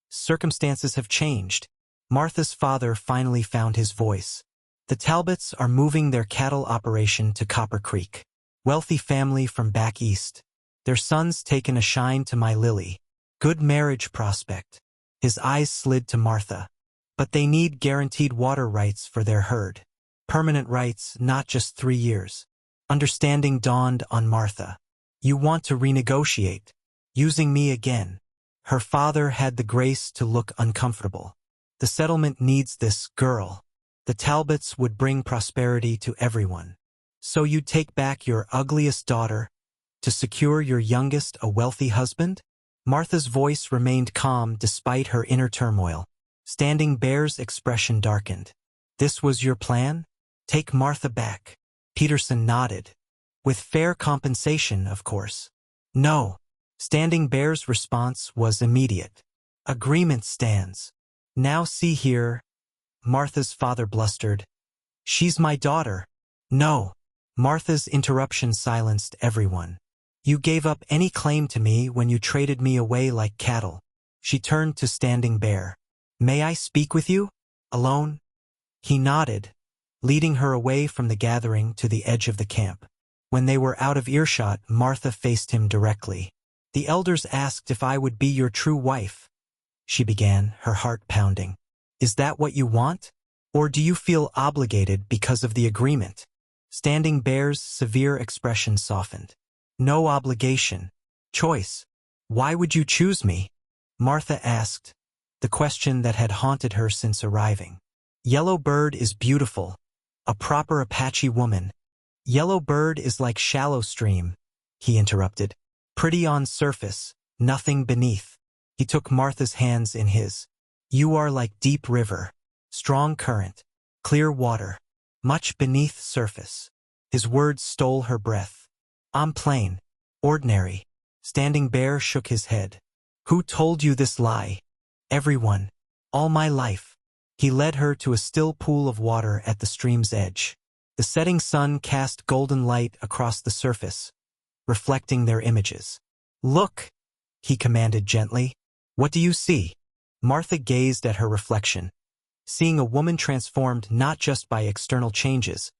circumstances have changed. Martha's father finally found his voice. The Talbots are moving their cattle operation to Copper Creek. Wealthy family from back east. Their son's taken a shine to my Lily. Good marriage prospect. His eyes slid to Martha. But they need guaranteed water rights for their herd. Permanent rights, not just 3 years. Understanding dawned on Martha. You want to renegotiate. Using me again. Her father had the grace to look uncomfortable. The settlement needs this girl. The Talbots would bring prosperity to everyone. So you'd take back your ugliest daughter to secure your youngest a wealthy husband? Martha's voice remained calm despite her inner turmoil. Standing Bear's expression darkened. This was your plan? Take Martha back. Peterson nodded. With fair compensation, of course. No. Standing Bear's response was immediate. Agreement stands. Now see here. Martha's father blustered. She's my daughter. No. Martha's interruption silenced everyone. You gave up any claim to me when you traded me away like cattle. She turned to Standing Bear. May I speak with you? Alone? He nodded, leading her away from the gathering to the edge of the camp. When they were out of earshot, Martha faced him directly. The elders asked if I would be your true wife. She began, her heart pounding. Is that what you want? Or do you feel obligated because of the agreement? Standing Bear's severe expression softened. No obligation. Choice. Why would you choose me? Martha asked, the question that had haunted her since arriving. Yellow Bird is beautiful. A proper Apache woman. Yellow Bird is like shallow stream, he interrupted. Pretty on surface, nothing beneath. He took Martha's hands in his. You are like deep river. Strong current. Clear water. Much beneath surface. His words stole her breath. I'm plain. Ordinary. Standing Bear shook his head. Who told you this lie? Everyone. All my life. He led her to a still pool of water at the stream's edge. The setting sun cast golden light across the surface, reflecting their images. Look, he commanded gently. What do you see? Martha gazed at her reflection, seeing a woman transformed not just by external changes,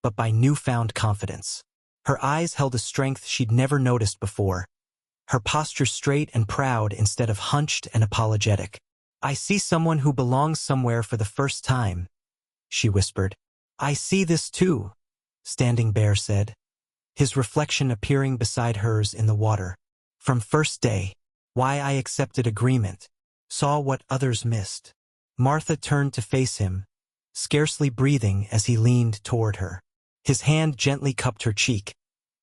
but by newfound confidence. Her eyes held a strength she'd never noticed before, her posture straight and proud instead of hunched and apologetic. I see someone who belongs somewhere for the first time, she whispered. I see this too, Standing Bear said. his reflection appearing beside hers in the water. From first day, why I accepted agreement, saw what others missed. Martha turned to face him, scarcely breathing as he leaned toward her. His hand gently cupped her cheek,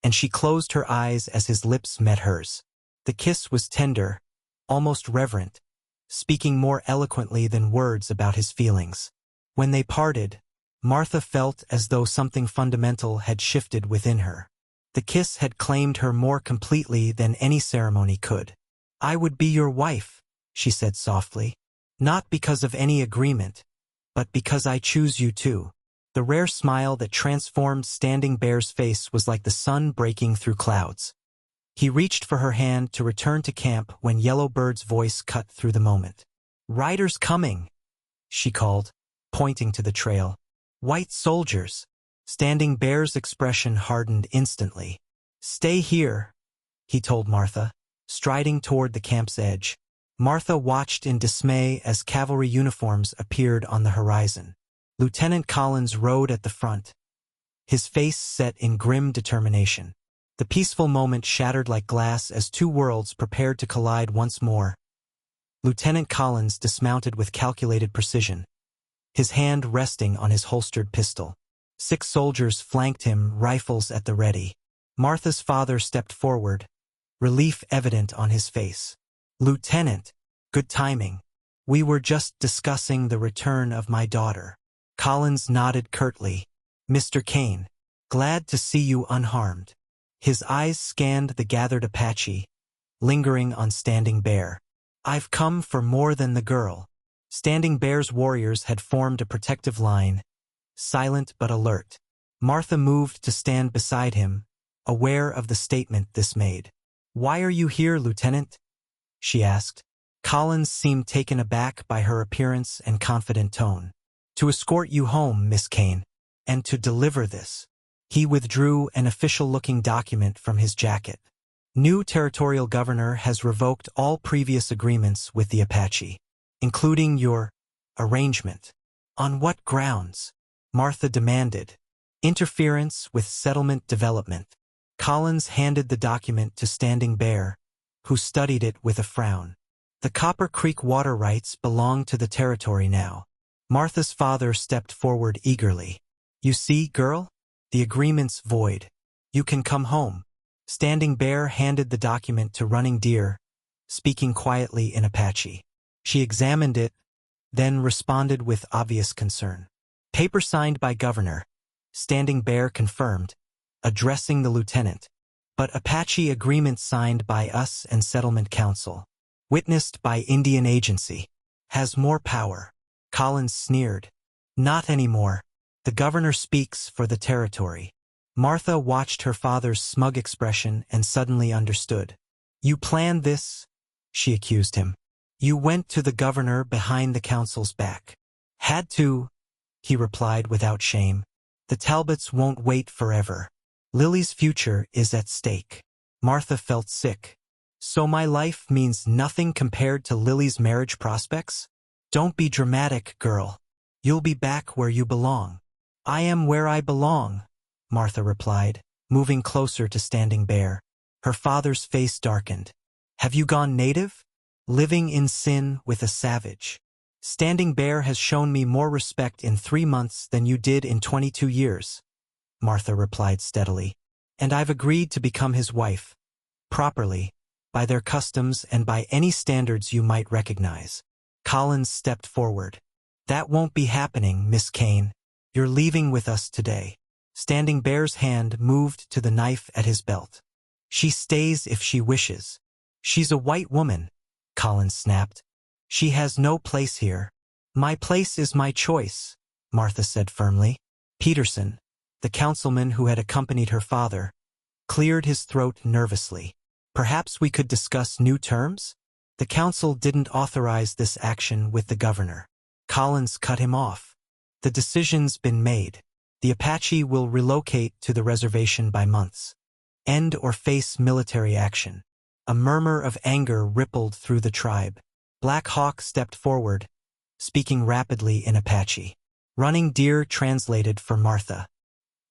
and she closed her eyes as his lips met hers. The kiss was tender, almost reverent, speaking more eloquently than words about his feelings. When they parted, Martha felt as though something fundamental had shifted within her. The kiss had claimed her more completely than any ceremony could. "I would be your wife," she said softly. "Not because of any agreement, but because I choose you too." The rare smile that transformed Standing Bear's face was like the sun breaking through clouds. He reached for her hand to return to camp when Yellowbird's voice cut through the moment. "Riders coming," she called, pointing to the trail. "White soldiers." Standing Bear's expression hardened instantly. "Stay here," he told Martha, striding toward the camp's edge. Martha watched in dismay as cavalry uniforms appeared on the horizon. Lieutenant Collins rode at the front, his face set in grim determination. The peaceful moment shattered like glass as two worlds prepared to collide once more. Lieutenant Collins dismounted with calculated precision, his hand resting on his holstered pistol. 6 soldiers flanked him, rifles at the ready. Martha's father stepped forward, relief evident on his face. "Lieutenant, good timing. We were just discussing the return of my daughter." Collins nodded curtly. "Mr. Kane, glad to see you unharmed." His eyes scanned the gathered Apache, lingering on Standing Bear. "I've come for more than the girl." Standing Bear's warriors had formed a protective line, silent but alert. Martha moved to stand beside him, aware of the statement this made. "Why are you here, Lieutenant?" she asked. Collins seemed taken aback by her appearance and confident tone. "To escort you home, Miss Kane, and to deliver this." He withdrew an official-looking document from his jacket. "New territorial governor has revoked all previous agreements with the Apache, including your arrangement." "On what grounds?" Martha demanded. "Interference with settlement development." Collins handed the document to Standing Bear, who studied it with a frown. "The Copper Creek water rights belong to the territory now." Martha's father stepped forward eagerly. "You see, girl? The agreement's void. You can come home." Standing Bear handed the document to Running Deer, speaking quietly in Apache. She examined it, then responded with obvious concern. "Paper signed by Governor," Standing Bear confirmed, addressing the lieutenant. "But Apache agreement signed by us and Settlement Council, witnessed by Indian Agency, has more power." Collins sneered. "Not anymore. The governor speaks for the territory." Martha watched her father's smug expression and suddenly understood. "You planned this?" she accused him. "You went to the governor behind the council's back." "Had to," he replied without shame. "The Talbots won't wait forever. Lily's future is at stake." Martha felt sick. "So my life means nothing compared to Lily's marriage prospects?" "Don't be dramatic, girl. You'll be back where you belong." "I am where I belong," Martha replied, moving closer to Standing Bear. Her father's face darkened. "Have you gone native? Living in sin with a savage?" "Standing Bear has shown me more respect in 3 months than you did in 22 years, Martha replied steadily. "And I've agreed to become his wife, properly, by their customs and by any standards you might recognize." Collins stepped forward. "That won't be happening, Miss Kane. You're leaving with us today." Standing Bear's hand moved to the knife at his belt. "She stays if she wishes." "She's a white woman," Collins snapped. "She has no place here." "My place is my choice," Martha said firmly. Peterson, the councilman who had accompanied her father, cleared his throat nervously. "Perhaps we could discuss new terms?" "The council didn't authorize this action with the governor." Collins cut him off. "The decision's been made. The Apache will relocate to the reservation by months. End or face military action." A murmur of anger rippled through the tribe. Black Hawk stepped forward, speaking rapidly in Apache. Running Deer translated for Martha.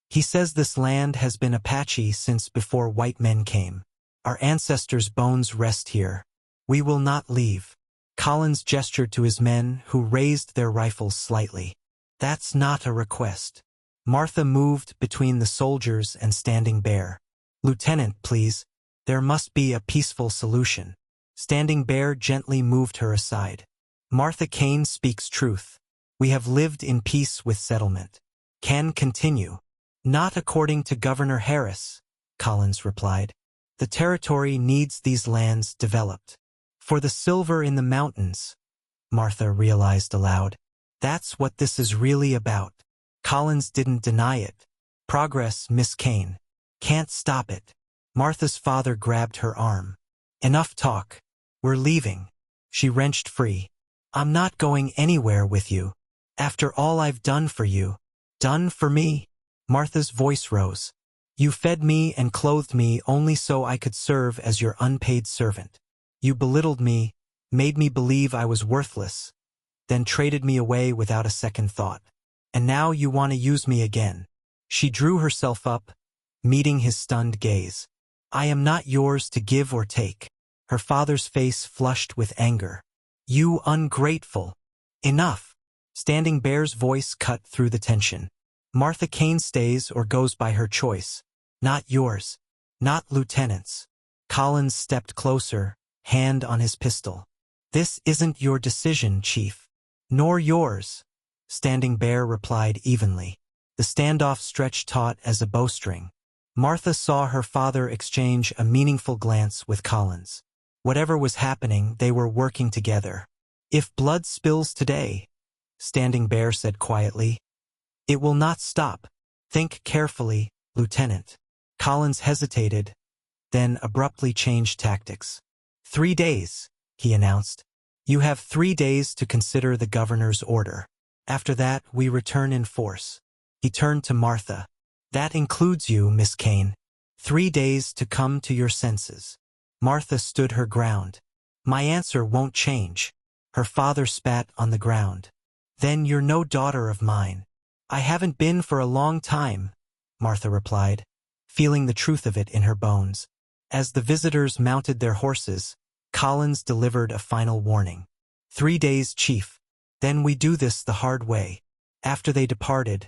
He says this land has been Apache since before white men came. Our ancestors' bones rest here. We will not leave. Collins gestured to his men, who raised their rifles slightly. That's not a request. Martha moved between the soldiers and Standing Bear. Lieutenant, please. There must be a peaceful solution. Standing Bear gently moved her aside. Martha Kane speaks truth. We have lived in peace with settlement. Can continue. Not according to Governor Harris, Collins replied. The territory needs these lands developed. For the silver in the mountains, Martha realized aloud. That's what this is really about. Collins didn't deny it. Progress, Miss Kane. Can't stop it. Martha's father grabbed her arm. Enough talk. We're leaving. She wrenched free. I'm not going anywhere with you. After all I've done for you. Done for me? Martha's voice rose. You fed me and clothed me only so I could serve as your unpaid servant. You belittled me, made me believe I was worthless, then traded me away without a second thought. And now you want to use me again. She drew herself up, meeting his stunned gaze. I am not yours to give or take. Her father's face flushed with anger. You ungrateful. Enough. Standing Bear's voice cut through the tension. Martha Kane stays or goes by her choice. Not yours. Not Lieutenant's. Collins stepped closer, hand on his pistol. This isn't your decision, Chief. Nor yours. Standing Bear replied evenly. The standoff stretched taut as a bowstring. Martha saw her father exchange a meaningful glance with Collins. Whatever was happening, they were working together. If blood spills today, Standing Bear said quietly, it will not stop. Think carefully, Lieutenant. Collins hesitated, then abruptly changed tactics. 3 days, he announced. You have 3 days to consider the governor's order. After that, we return in force. He turned to Martha. That includes you, Miss Kane. 3 days to come to your senses. Martha stood her ground. My answer won't change. Her father spat on the ground. Then you're no daughter of mine. I haven't been for a long time, Martha replied, feeling the truth of it in her bones. As the visitors mounted their horses, Collins delivered a final warning. 3 days, Chief. Then we do this the hard way. After they departed,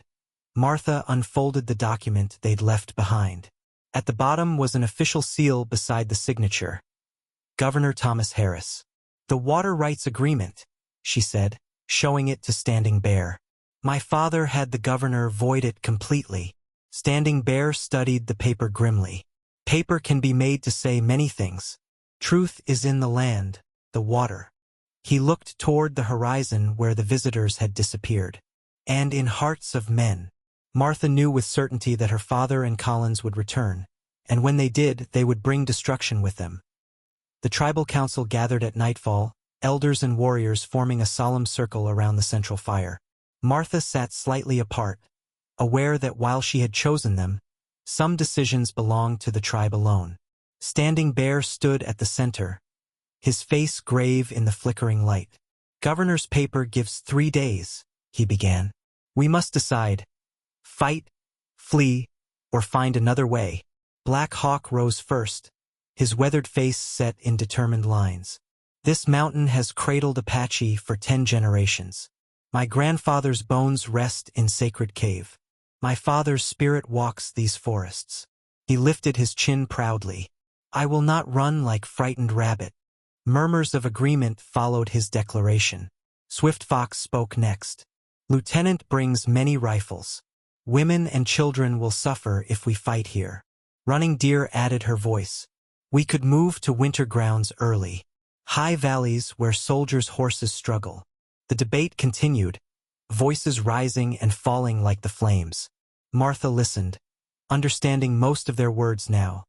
Martha unfolded the document they'd left behind. At the bottom was an official seal beside the signature. Governor Thomas Harris. The water rights agreement, she said, showing it to Standing Bear. My father had the governor void it completely. Standing Bear studied the paper grimly. Paper can be made to say many things. Truth is in the land, the water. He looked toward the horizon where the visitors had disappeared. And in hearts of men. Martha knew with certainty that her father and Collins would return, and when they did, they would bring destruction with them. The tribal council gathered at nightfall, elders and warriors forming a solemn circle around the central fire. Martha sat slightly apart, aware that while she had chosen them, some decisions belonged to the tribe alone. Standing Bear stood at the center, his face grave in the flickering light. Governor's paper gives 3 days, he began. We must decide. Fight, flee, or find another way. Black Hawk rose first, his weathered face set in determined lines. This mountain has cradled Apache for 10 generations. My grandfather's bones rest in sacred cave. My father's spirit walks these forests. He lifted his chin proudly. I will not run like frightened rabbit. Murmurs of agreement followed his declaration. Swift Fox spoke next. Lieutenant brings many rifles. Women and children will suffer if we fight here. Running Deer added her voice. We could move to winter grounds early. High valleys where soldiers' horses struggle. The debate continued, voices rising and falling like the flames. Martha listened, understanding most of their words now,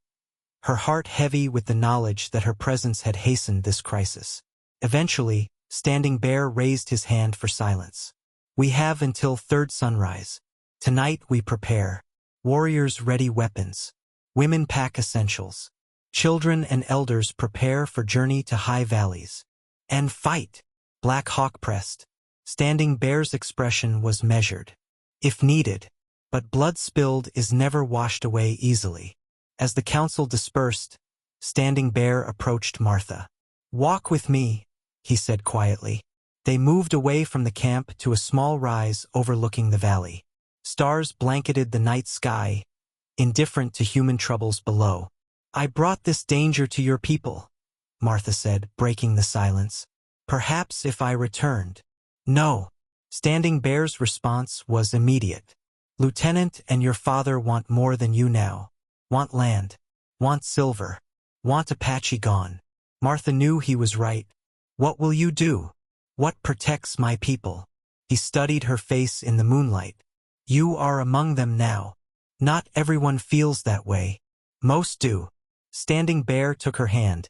her heart heavy with the knowledge that her presence had hastened this crisis. Eventually, Standing Bear raised his hand for silence. We have until third sunrise. Tonight we prepare. Warriors ready weapons. Women pack essentials. Children and elders prepare for journey to high valleys. And fight. Black Hawk pressed. Standing Bear's expression was measured. If needed, But blood spilled is never washed away easily. As the council dispersed, Standing Bear approached Martha. "Walk with me," he said quietly. They moved away from the camp to a small rise overlooking the valley. Stars blanketed the night sky, indifferent to human troubles below. "I brought this danger to your people," Martha said, breaking the silence. "Perhaps if I returned." "No." Standing Bear's response was immediate. "Lieutenant and your father want more than you now. Want land. Want silver. Want Apache gone." Martha knew he was right. "What will you do? What protects my people?" He studied her face in the moonlight. "You are among them now. Not everyone feels that way. Most do." Standing Bear took her hand,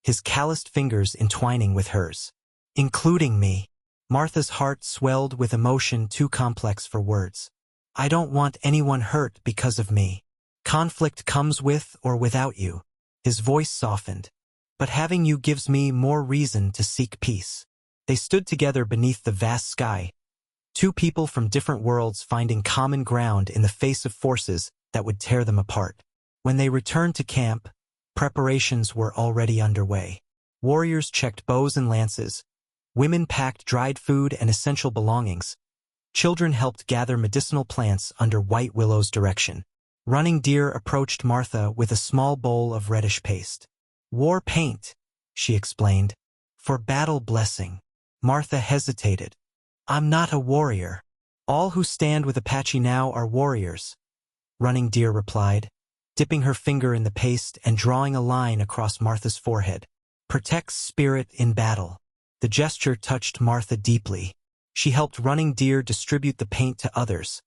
his calloused fingers entwining with hers. "Including me." Martha's heart swelled with emotion too complex for words. "I don't want anyone hurt because of me. Conflict comes with or without you." His voice softened. "But having you gives me more reason to seek peace." They stood together beneath the vast sky, two people from different worlds finding common ground in the face of forces that would tear them apart. When they returned to camp, preparations were already underway. Warriors checked bows and lances. Women packed dried food and essential belongings. Children helped gather medicinal plants under White Willow's direction. Running Deer approached Martha with a small bowl of reddish paste. "War paint," she explained, "for battle blessing." Martha hesitated. "I'm not a warrior." "All who stand with Apache now are warriors," Running Deer replied, dipping her finger in the paste and drawing a line across Martha's forehead. "Protects spirit in battle." The gesture touched Martha deeply. She helped Running Deer distribute the paint to others,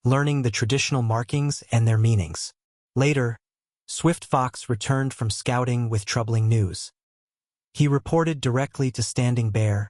learning the traditional markings and their meanings. Later, Swift Fox returned from scouting with troubling news. He reported directly to Standing Bear,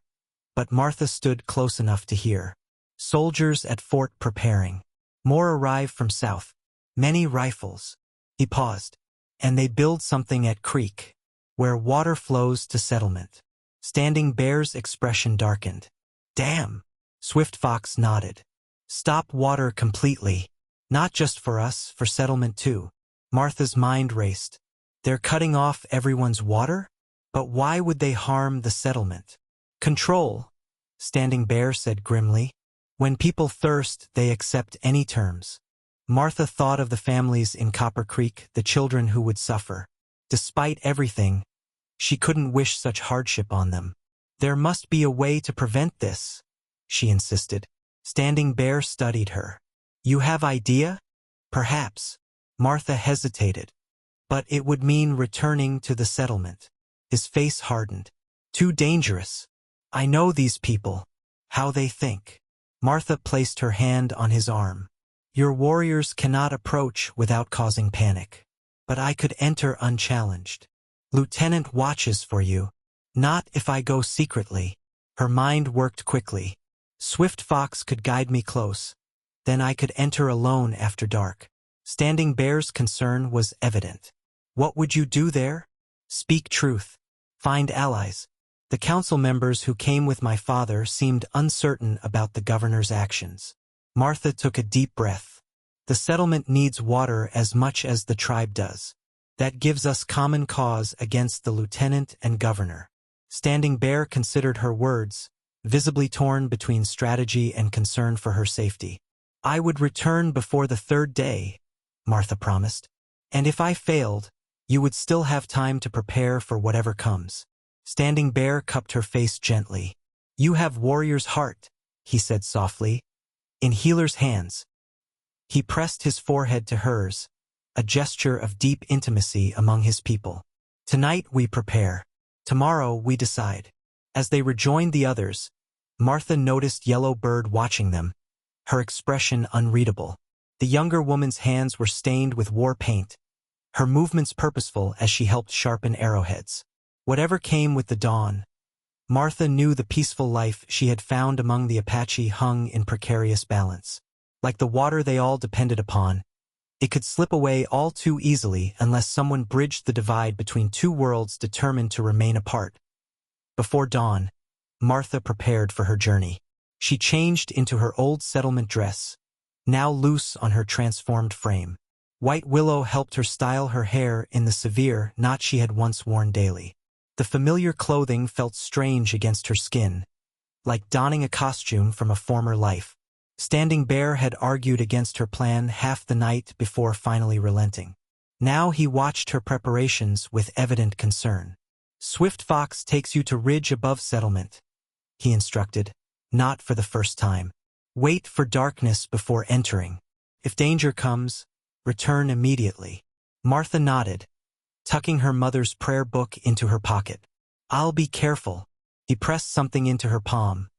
but Martha stood close enough to hear. "Soldiers at fort preparing. More arrive from south. Many rifles." He paused. "And they build something at creek, where water flows to settlement." Standing Bear's expression darkened. "Damn." Swift Fox nodded. "Stop water completely. Not just for us, for settlement too." Martha's mind raced. "They're cutting off everyone's water? But why would they harm the settlement?" "Control," Standing Bear said grimly. "When people thirst, they accept any terms." Martha thought of the families in Copper Creek, the children who would suffer. Despite everything, she couldn't wish such hardship on them. "There must be a way to prevent this," she insisted. Standing Bear studied her. "You have idea?" "Perhaps." Martha hesitated. "But it would mean returning to the settlement." His face hardened. "Too dangerous. I know these people, how they think." Martha placed her hand on his arm. "Your warriors cannot approach without causing panic. But I could enter unchallenged. Lieutenant watches for you. Not if I go secretly." Her mind worked quickly. Swift Fox could guide me close. Then I could enter alone after dark. Standing Bear's concern was evident. "What would you do there?" "Speak truth. Find allies." The council members who came with my father seemed uncertain about the governor's actions. Martha took a deep breath. "The settlement needs water as much as the tribe does. That gives us common cause against the lieutenant and governor." Standing Bear considered her words, visibly torn between strategy and concern for her safety. "I would return before the third day," Martha promised. "And if I failed, you would still have time to prepare for whatever comes." Standing Bear cupped her face gently. "You have warrior's heart," he said softly, "in healer's hands." He pressed his forehead to hers, a gesture of deep intimacy among his people. "Tonight we prepare. Tomorrow we decide." As they rejoined the others, Martha noticed Yellow Bird watching them, her expression unreadable. The younger woman's hands were stained with war paint, her movements purposeful as she helped sharpen arrowheads. Whatever came with the dawn, Martha knew the peaceful life she had found among the Apache hung in precarious balance. Like the water they all depended upon, it could slip away all too easily unless someone bridged the divide between two worlds determined to remain apart. Before dawn, Martha prepared for her journey. She changed into her old settlement dress, now loose on her transformed frame. White willow helped her style her hair in the severe knot she had once worn daily. The familiar clothing felt strange against her skin, like donning a costume from a former life. Standing Bear had argued against her plan half the night before finally relenting. Now he watched her preparations with evident concern. Swift Fox takes you to ridge above settlement, he instructed, not for the first time. Wait for darkness before entering. If danger comes, return immediately. Martha nodded, tucking her mother's prayer book into her pocket. I'll be careful. He pressed something into her palm,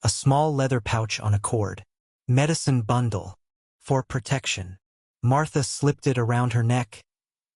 a small leather pouch on a cord. Medicine bundle. For protection. Martha slipped it around her neck,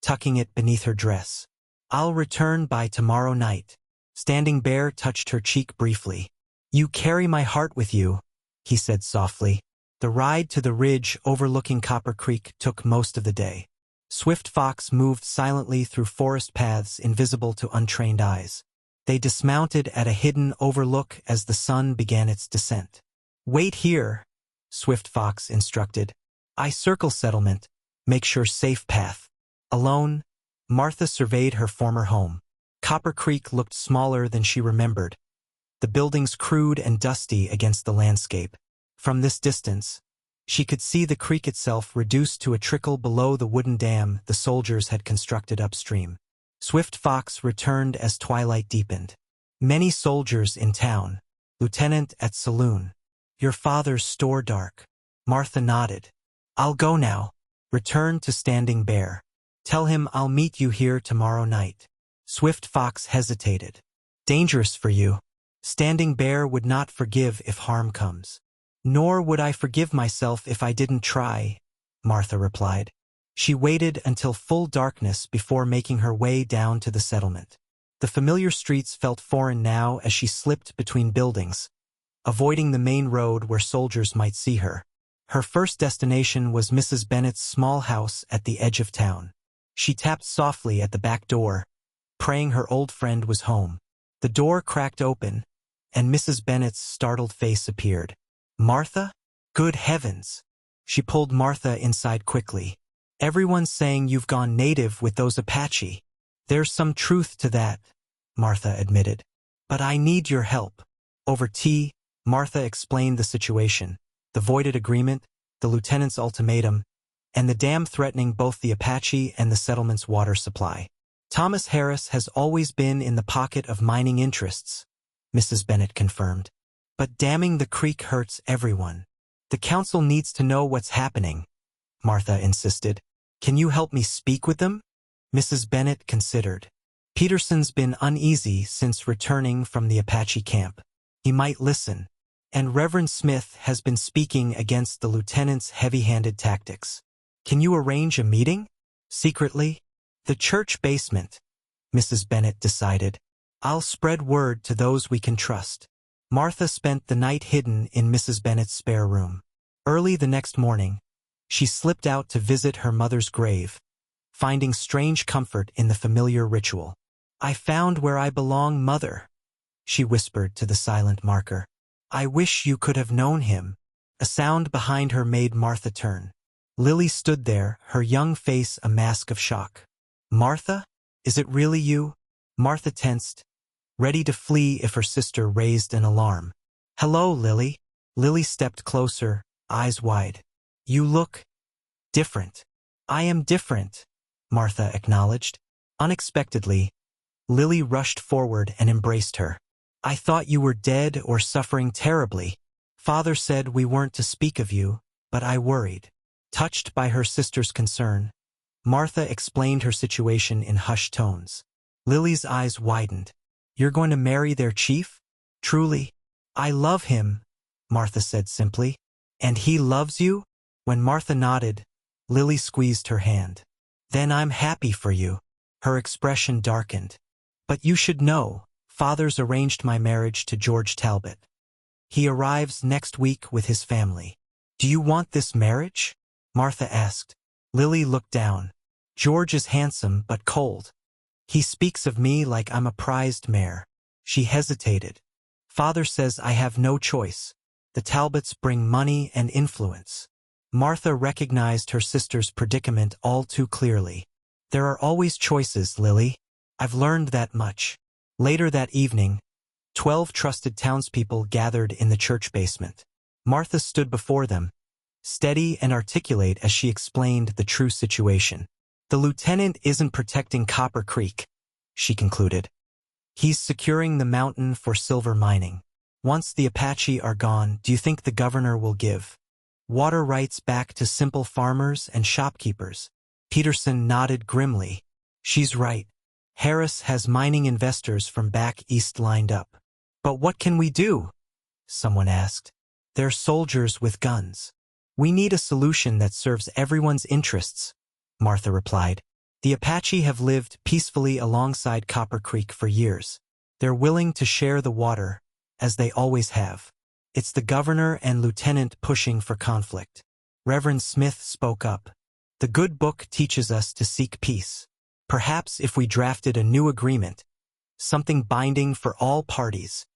tucking it beneath her dress. I'll return by tomorrow night. Standing Bear touched her cheek briefly. You carry my heart with you, he said softly. The ride to the ridge overlooking Copper Creek took most of the day. Swift Fox moved silently through forest paths invisible to untrained eyes. They dismounted at a hidden overlook as the sun began its descent. Wait here, Swift Fox instructed. I circle settlement, make sure safe path. Alone, Martha surveyed her former home. Copper Creek looked smaller than she remembered, the buildings crude and dusty against the landscape. From this distance, she could see the creek itself reduced to a trickle below the wooden dam the soldiers had constructed upstream. Swift Fox returned as twilight deepened. Many soldiers in town. Lieutenant at saloon. Your father's store dark. Martha nodded. I'll go now. Return to Standing Bear. Tell him I'll meet you here tomorrow night. Swift Fox hesitated. Dangerous for you. Standing Bear would not forgive if harm comes. Nor would I forgive myself if I didn't try, Martha replied. She waited until full darkness before making her way down to the settlement. The familiar streets felt foreign now as she slipped between buildings, avoiding the main road where soldiers might see her. Her first destination was Mrs. Bennett's small house at the edge of town. She tapped softly at the back door, praying her old friend was home. The door cracked open, and Mrs. Bennett's startled face appeared. Martha? Good heavens! She pulled Martha inside quickly. Everyone's saying you've gone native with those Apache. There's some truth to that, Martha admitted. But I need your help. Over tea, Martha explained the situation, the voided agreement, the lieutenant's ultimatum, and the dam threatening both the Apache and the settlement's water supply. Thomas Harris has always been in the pocket of mining interests, Mrs. Bennett confirmed. But damming the creek hurts everyone. The council needs to know what's happening, Martha insisted. Can you help me speak with them? Mrs. Bennett considered. Peterson's been uneasy since returning from the Apache camp. He might listen. And Reverend Smith has been speaking against the lieutenant's heavy-handed tactics. Can you arrange a meeting? Secretly? The church basement, Mrs. Bennett decided. I'll spread word to those we can trust. Martha spent the night hidden in Mrs. Bennett's spare room. Early the next morning, she slipped out to visit her mother's grave, finding strange comfort in the familiar ritual. I found where I belong, Mother, she whispered to the silent marker. I wish you could have known him. A sound behind her made Martha turn. Lily stood there, her young face a mask of shock. Martha? Is it really you? Martha tensed, ready to flee if her sister raised an alarm. Hello, Lily. Lily stepped closer, eyes wide. You look different. I am different, Martha acknowledged. Unexpectedly, Lily rushed forward and embraced her. I thought you were dead or suffering terribly. Father said we weren't to speak of you, but I worried. Touched by her sister's concern, Martha explained her situation in hushed tones. Lily's eyes widened. You're going to marry their chief? Truly? I love him, Martha said simply. And he loves you? When Martha nodded, Lily squeezed her hand. Then I'm happy for you. Her expression darkened. But you should know, Father's arranged my marriage to George Talbot. He arrives next week with his family. Do you want this marriage? Martha asked. Lily looked down. George is handsome but cold. He speaks of me like I'm a prized mare. She hesitated. Father says I have no choice. The Talbots bring money and influence. Martha recognized her sister's predicament all too clearly. There are always choices, Lily. I've learned that much. Later that evening, 12 trusted townspeople gathered in the church basement. Martha stood before them, steady and articulate as she explained the true situation. The lieutenant isn't protecting Copper Creek, she concluded. He's securing the mountain for silver mining. Once the Apache are gone, do you think the governor will give water rights back to simple farmers and shopkeepers? Peterson nodded grimly. She's right. Harris has mining investors from back east lined up. But what can we do? Someone asked. They're soldiers with guns. We need a solution that serves everyone's interests, Martha replied. The Apache have lived peacefully alongside Copper Creek for years. They're willing to share the water, as they always have. It's the governor and lieutenant pushing for conflict. Reverend Smith spoke up. The good book teaches us to seek peace. Perhaps if we drafted a new agreement, something binding for all parties.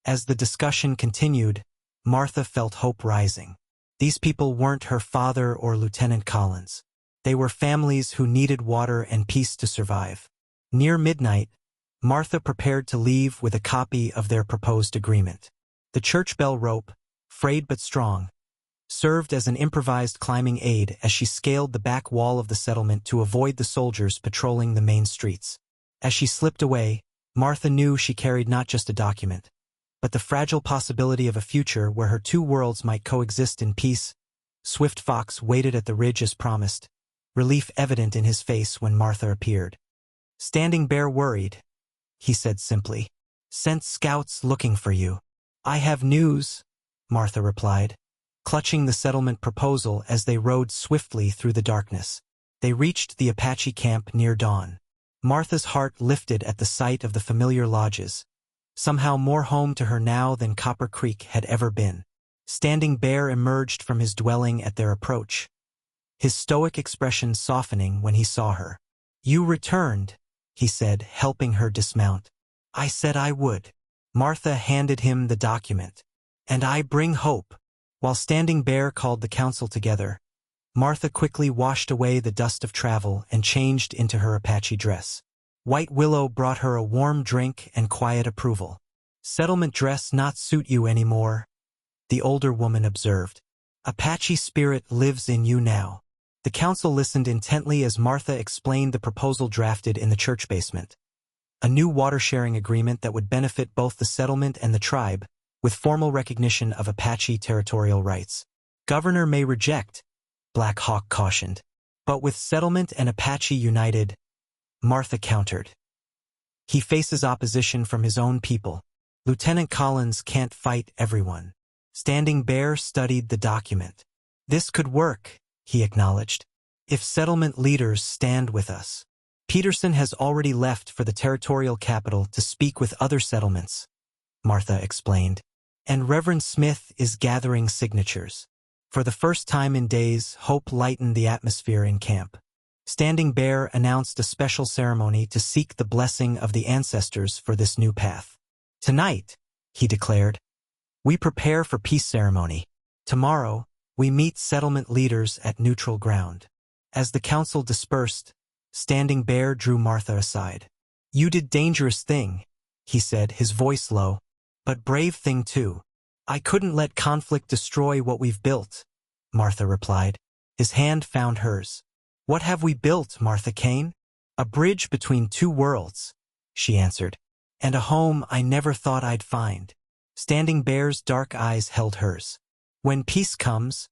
As the discussion continued, Martha felt hope rising. These people weren't her father or Lieutenant Collins. They were families who needed water and peace to survive. Near midnight, Martha prepared to leave with a copy of their proposed agreement. The church bell rope, frayed but strong, served as an improvised climbing aid as she scaled the back wall of the settlement to avoid the soldiers patrolling the main streets. As she slipped away, Martha knew she carried not just a document, but the fragile possibility of a future where her two worlds might coexist in peace. Swift Fox waited at the ridge as promised, relief evident in his face when Martha appeared. Standing Bear worried, he said simply. Sent scouts looking for you. I have news, Martha replied, clutching the settlement proposal as they rode swiftly through the darkness. They reached the Apache camp near dawn. Martha's heart lifted at the sight of the familiar lodges, somehow more home to her now than Copper Creek had ever been. Standing Bear emerged from his dwelling at their approach, his stoic expression softening when he saw her. You returned, he said, helping her dismount. I said I would. Martha handed him the document. And I bring hope. While Standing Bear called the council together, Martha quickly washed away the dust of travel and changed into her Apache dress. White Willow brought her a warm drink and quiet approval. Settlement dress not suit you anymore, the older woman observed. Apache spirit lives in you now. The council listened intently as Martha explained the proposal drafted in the church basement. A new water-sharing agreement that would benefit both the settlement and the tribe, with formal recognition of Apache territorial rights. Governor may reject, Black Hawk cautioned. But with settlement and Apache united, Martha countered. He faces opposition from his own people. Lieutenant Collins can't fight everyone. Standing Bear studied the document. This could work, he acknowledged, if settlement leaders stand with us. Peterson has already left for the territorial capital to speak with other settlements, Martha explained, and Reverend Smith is gathering signatures. For the first time in days, hope lightened the atmosphere in camp. Standing Bear announced a special ceremony to seek the blessing of the ancestors for this new path. Tonight, he declared, we prepare for peace ceremony. Tomorrow, we meet settlement leaders at neutral ground. As the council dispersed, Standing Bear drew Martha aside. You did dangerous thing, he said, his voice low, but brave thing too. I couldn't let conflict destroy what we've built, Martha replied. His hand found hers. What have we built, Martha Kane? A bridge between two worlds, she answered, and a home I never thought I'd find. Standing Bear's dark eyes held hers. When peace comes,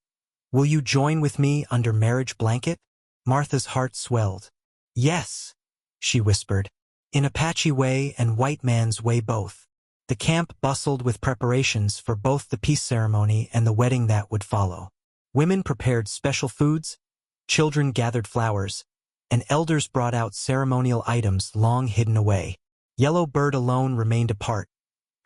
will you join with me under marriage blanket? Martha's heart swelled. Yes, she whispered, in Apache way and white man's way both. The camp bustled with preparations for both the peace ceremony and the wedding that would follow. Women prepared special foods, children gathered flowers, and elders brought out ceremonial items long hidden away. Yellow Bird alone remained apart,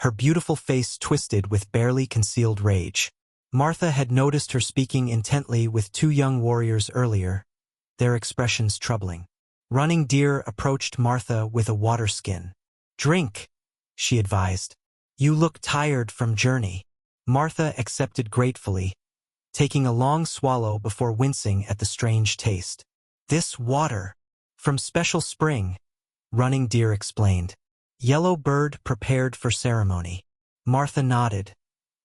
her beautiful face twisted with barely concealed rage. Martha had noticed her speaking intently with two young warriors earlier, their expressions troubling. Running Deer approached Martha with a water skin. Drink, she advised. You look tired from journey. Martha accepted gratefully, taking a long swallow before wincing at the strange taste. "This water, from special spring," Running Deer explained. Yellow Bird prepared for ceremony. Martha nodded,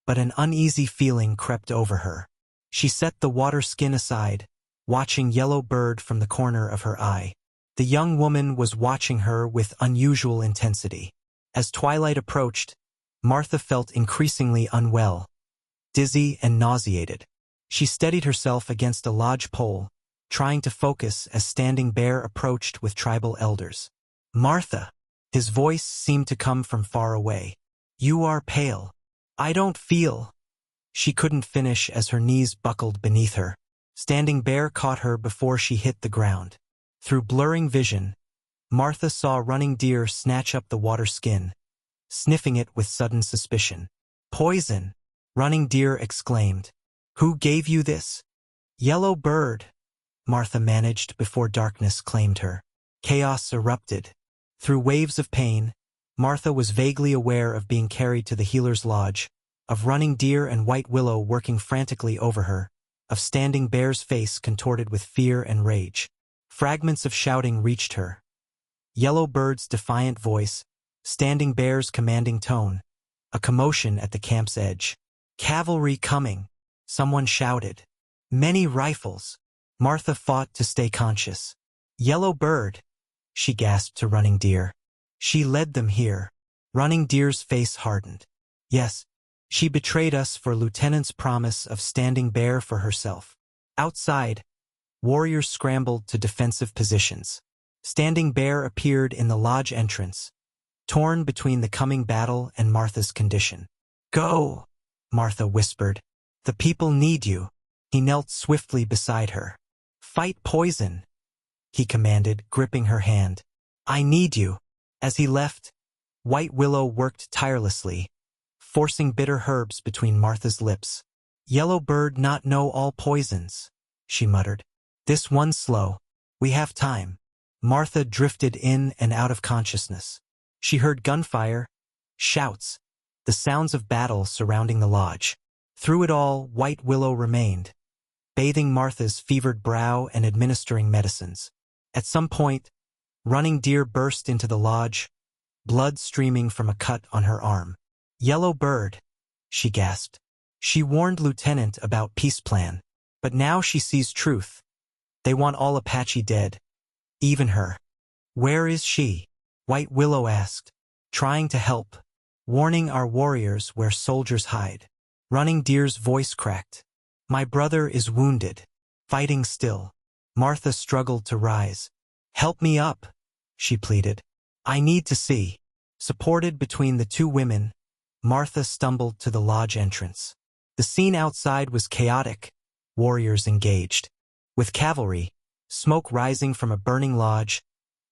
but an uneasy feeling crept over her. She set the water skin aside, watching Yellow Bird from the corner of her eye. The young woman was watching her with unusual intensity. As twilight approached, Martha felt increasingly unwell, dizzy and nauseated. She steadied herself against a lodge pole, trying to focus as Standing Bear approached with tribal elders. "Martha," his voice seemed to come from far away. "You are pale. I don't feel—" She couldn't finish as her knees buckled beneath her. Standing Bear caught her before she hit the ground. Through blurring vision, Martha saw Running Deer snatch up the water skin, sniffing it with sudden suspicion. "Poison!" Running Deer exclaimed. "Who gave you this?" "Yellow Bird," Martha managed before darkness claimed her. Chaos erupted. Through waves of pain, Martha was vaguely aware of being carried to the healer's lodge, of Running Deer and White Willow working frantically over her, of Standing Bear's face contorted with fear and rage. Fragments of shouting reached her. Yellow Bird's defiant voice, Standing Bear's commanding tone, a commotion at the camp's edge. "Cavalry coming," someone shouted. "Many rifles." Martha fought to stay conscious. "Yellow Bird," she gasped to Running Deer. "She led them here." Running Deer's face hardened. "Yes, she betrayed us for Lieutenant's promise of Standing Bear for herself." Outside, warriors scrambled to defensive positions. Standing Bear appeared in the lodge entrance, torn between the coming battle and Martha's condition. "Go," Martha whispered. "The people need you." He knelt swiftly beside her. "Fight poison," he commanded, gripping her hand. "I need you." As he left, White Willow worked tirelessly, forcing bitter herbs between Martha's lips. "Yellow Bird not know all poisons," she muttered. "This one's slow. We have time." Martha drifted in and out of consciousness. She heard gunfire, shouts, the sounds of battle surrounding the lodge. Through it all, White Willow remained, bathing Martha's fevered brow and administering medicines. At some point, Running Deer burst into the lodge, blood streaming from a cut on her arm. "Yellow Bird," she gasped. She warned Lieutenant about peace plan, but now she sees truth. They want all Apache dead, even her. "Where is she?" White Willow asked, trying to help, warning our warriors where soldiers hide. Running Deer's voice cracked. "My brother is wounded, fighting still." Martha struggled to rise. "Help me up," she pleaded. "I need to see." Supported between the two women, Martha stumbled to the lodge entrance. The scene outside was chaotic, warriors engaged. With cavalry, smoke rising from a burning lodge,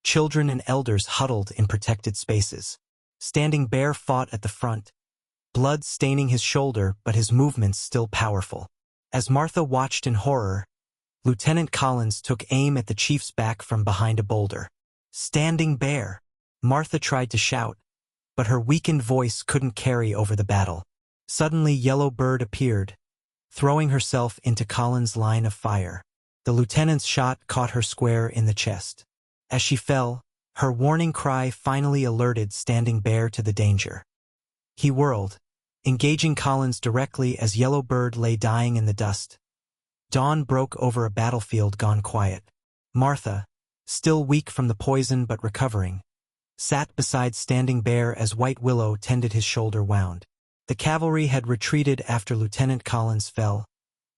children and elders huddled in protected spaces. Standing Bear fought at the front, blood staining his shoulder but his movements still powerful. As Martha watched in horror, Lieutenant Collins took aim at the chief's back from behind a boulder. "Standing Bear!" Martha tried to shout, but her weakened voice couldn't carry over the battle. Suddenly Yellow Bird appeared, throwing herself into Collins' line of fire. The lieutenant's shot caught her square in the chest. As she fell, her warning cry finally alerted Standing Bear to the danger. He whirled, engaging Collins directly as Yellow Bird lay dying in the dust. Dawn broke over a battlefield gone quiet. Martha, still weak from the poison but recovering, sat beside Standing Bear as White Willow tended his shoulder wound. The cavalry had retreated after Lieutenant Collins fell,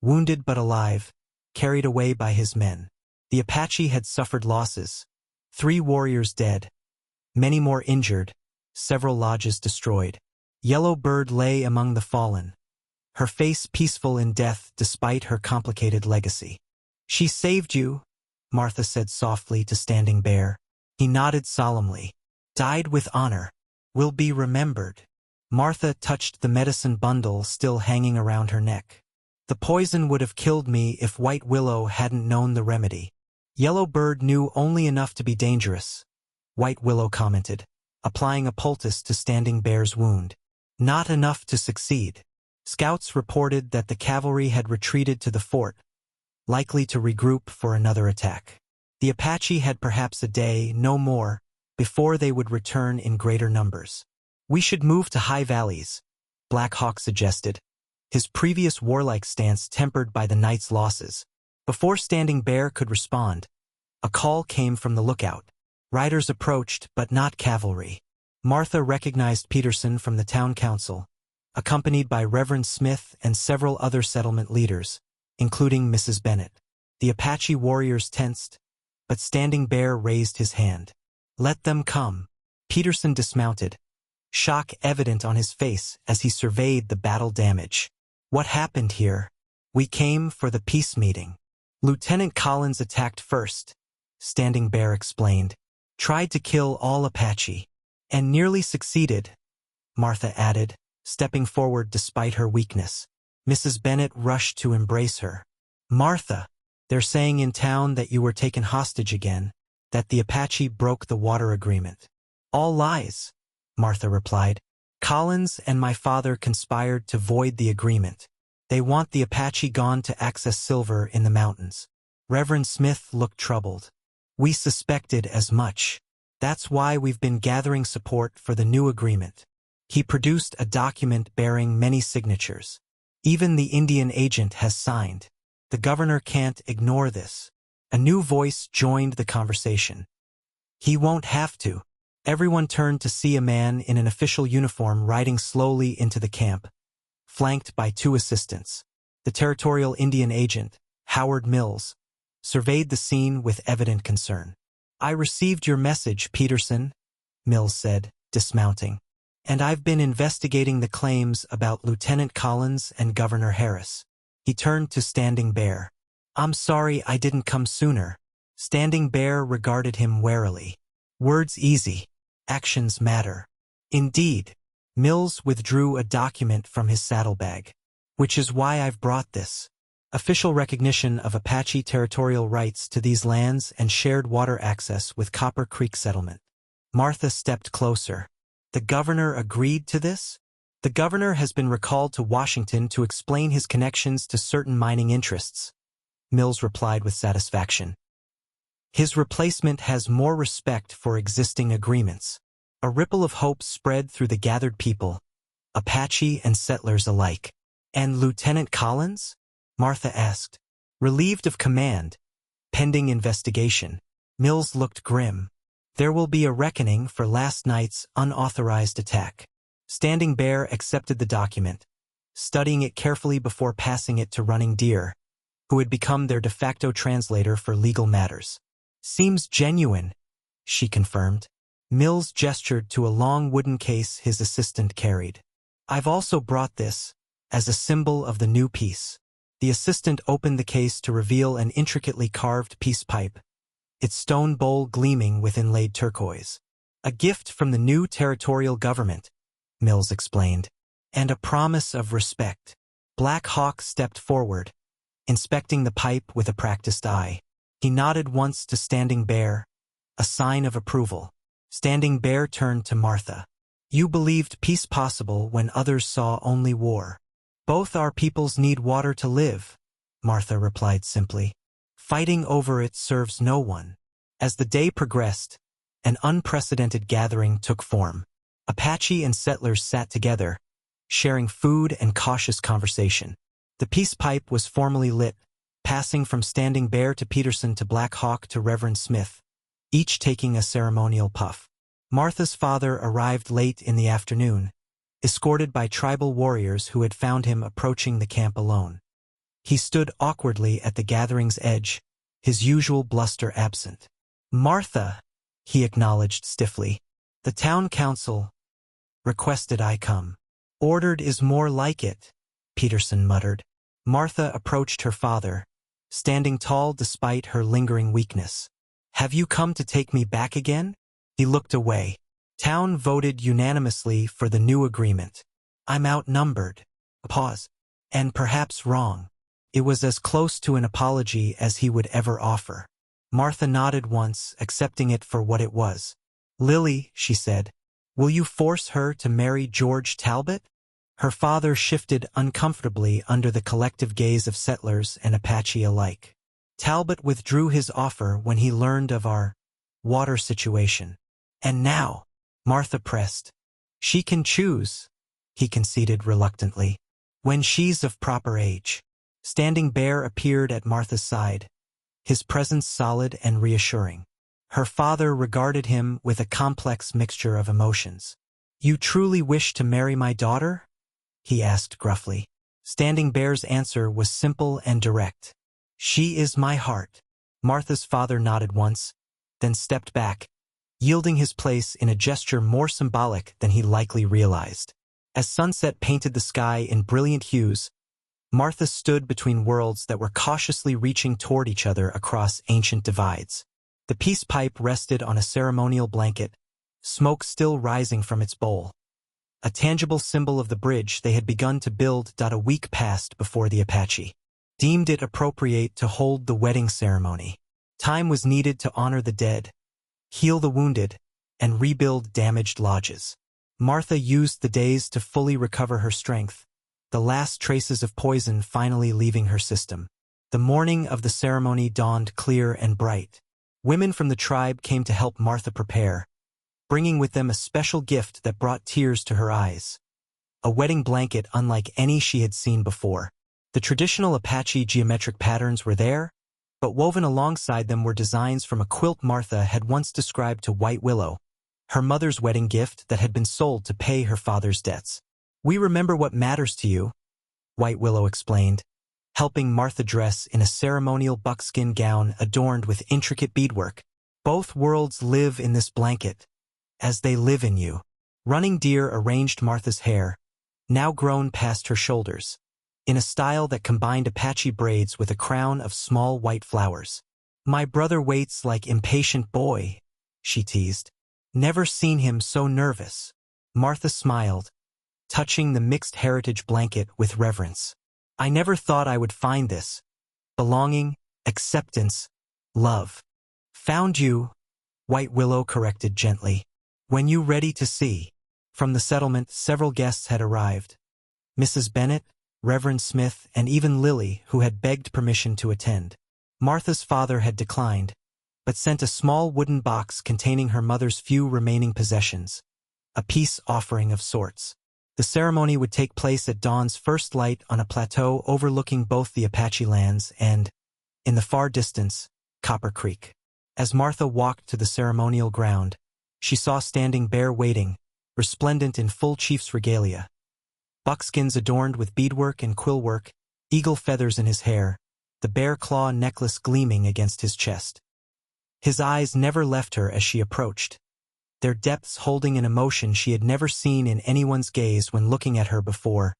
wounded but alive, carried away by his men. The Apache had suffered losses, 3 warriors dead, many more injured, several lodges destroyed. Yellow Bird lay among the fallen, her face peaceful in death despite her complicated legacy. "She saved you," Martha said softly to Standing Bear. He nodded solemnly. "Died with honor. Will be remembered." Martha touched the medicine bundle still hanging around her neck. "The poison would have killed me if White Willow hadn't known the remedy." "Yellow Bird knew only enough to be dangerous," White Willow commented, applying a poultice to Standing Bear's wound. "Not enough to succeed." Scouts reported that the cavalry had retreated to the fort, likely to regroup for another attack. The Apache had perhaps a day, no more, before they would return in greater numbers. "We should move to high valleys," Black Hawk suggested, his previous warlike stance tempered by the night's losses. Before Standing Bear could respond, a call came from the lookout. Riders approached, but not cavalry. Martha recognized Peterson from the town council, accompanied by Reverend Smith and several other settlement leaders, including Mrs. Bennett. The Apache warriors tensed, but Standing Bear raised his hand. "Let them come." Peterson dismounted, shock evident on his face as he surveyed the battle damage. "What happened here?" "We came for the peace meeting. Lieutenant Collins attacked first," Standing Bear explained. "Tried to kill all Apache. And nearly succeeded," Martha added, stepping forward despite her weakness. Mrs. Bennett rushed to embrace her. "Martha, they're saying in town that you were taken hostage again, that the Apache broke the water agreement." "All lies," Martha replied. "Collins and my father conspired to void the agreement. They want the Apache gone to access silver in the mountains." Reverend Smith looked troubled. "We suspected as much. That's why we've been gathering support for the new agreement." He produced a document bearing many signatures. "Even the Indian agent has signed. The governor can't ignore this." A new voice joined the conversation. "He won't have to." Everyone turned to see a man in an official uniform riding slowly into the camp, flanked by two assistants. The territorial Indian agent, Howard Mills, surveyed the scene with evident concern. "I received your message, Peterson," Mills said, dismounting. "And I've been investigating the claims about Lieutenant Collins and Governor Harris." He turned to Standing Bear. "I'm sorry I didn't come sooner." Standing Bear regarded him warily. "Words easy. Actions matter." "Indeed." Mills withdrew a document from his saddlebag. "Which is why I've brought this. Official recognition of Apache territorial rights to these lands and shared water access with Copper Creek Settlement." Martha stepped closer. "The governor agreed to this?" "The governor has been recalled to Washington to explain his connections to certain mining interests," Mills replied with satisfaction. "His replacement has more respect for existing agreements." A ripple of hope spread through the gathered people, Apache and settlers alike. "And Lieutenant Collins?" Martha asked. "Relieved of command, pending investigation." Mills looked grim. "There will be a reckoning for last night's unauthorized attack." Standing Bear accepted the document, studying it carefully before passing it to Running Deer, who had become their de facto translator for legal matters. "Seems genuine," she confirmed. Mills gestured to a long wooden case his assistant carried. "I've also brought this, as a symbol of the new peace." The assistant opened the case to reveal an intricately carved peace pipe, its stone bowl gleaming with inlaid turquoise. "A gift from the new territorial government," Mills explained, "and a promise of respect." Black Hawk stepped forward, inspecting the pipe with a practiced eye. He nodded once to Standing Bear, a sign of approval. Standing Bear turned to Martha. "You believed peace possible when others saw only war." "Both our peoples need water to live," Martha replied simply. "Fighting over it serves no one." As the day progressed, an unprecedented gathering took form. Apache and settlers sat together, sharing food and cautious conversation. The peace pipe was formally lit, passing from Standing Bear to Peterson to Black Hawk to Reverend Smith, each taking a ceremonial puff. Martha's father arrived late in the afternoon, escorted by tribal warriors who had found him approaching the camp alone. He stood awkwardly at the gathering's edge, his usual bluster absent. "Martha," he acknowledged stiffly. "The town council requested I come." "Ordered is more like it," Peterson muttered. Martha approached her father, standing tall despite her lingering weakness. "Have you come to take me back again?" He looked away. "Town voted unanimously for the new agreement. I'm outnumbered." A pause. "And perhaps wrong." It was as close to an apology as he would ever offer. Martha nodded once, accepting it for what it was. "Lily," she said, "will you force her to marry George Talbot?" Her father shifted uncomfortably under the collective gaze of settlers and Apache alike. Talbot withdrew his offer when he learned of our water situation. And now, Martha pressed. She can choose, he conceded reluctantly. When she's of proper age. Standing Bear appeared at Martha's side, his presence solid and reassuring. Her father regarded him with a complex mixture of emotions. You truly wish to marry my daughter? He asked gruffly. Standing Bear's answer was simple and direct. She is my heart. Martha's father nodded once, then stepped back, yielding his place in a gesture more symbolic than he likely realized. As sunset painted the sky in brilliant hues, Martha stood between worlds that were cautiously reaching toward each other across ancient divides. The peace pipe rested on a ceremonial blanket, smoke still rising from its bowl. A tangible symbol of the bridge they had begun to build. A week passed before the Apache deemed it appropriate to hold the wedding ceremony. Time was needed to honor the dead, heal the wounded, and rebuild damaged lodges. Martha used the days to fully recover her strength, the last traces of poison finally leaving her system. The morning of the ceremony dawned clear and bright. Women from the tribe came to help Martha prepare, bringing with them a special gift that brought tears to her eyes. A wedding blanket unlike any she had seen before. The traditional Apache geometric patterns were there, but woven alongside them were designs from a quilt Martha had once described to White Willow, her mother's wedding gift that had been sold to pay her father's debts. We remember what matters to you, White Willow explained, helping Martha dress in a ceremonial buckskin gown adorned with intricate beadwork. Both worlds live in this blanket, as they live in you. Running Deer arranged Martha's hair, now grown past her shoulders, in a style that combined Apache braids with a crown of small white flowers. My brother waits like impatient boy, she teased. Never seen him so nervous. Martha smiled, touching the mixed heritage blanket with reverence. I never thought I would find this. Belonging, acceptance, love. Found you, White Willow corrected gently. When you ready to see. From the settlement, several guests had arrived. Mrs. Bennett, Reverend Smith, and even Lily, who had begged permission to attend. Martha's father had declined, but sent a small wooden box containing her mother's few remaining possessions, a peace offering of sorts. The ceremony would take place at dawn's first light on a plateau overlooking both the Apache lands and, in the far distance, Copper Creek. As Martha walked to the ceremonial ground, she saw Standing Bear waiting, resplendent in full chief's regalia. Buckskins adorned with beadwork and quillwork, eagle feathers in his hair, the bear claw necklace gleaming against his chest. His eyes never left her as she approached, their depths holding an emotion she had never seen in anyone's gaze when looking at her before.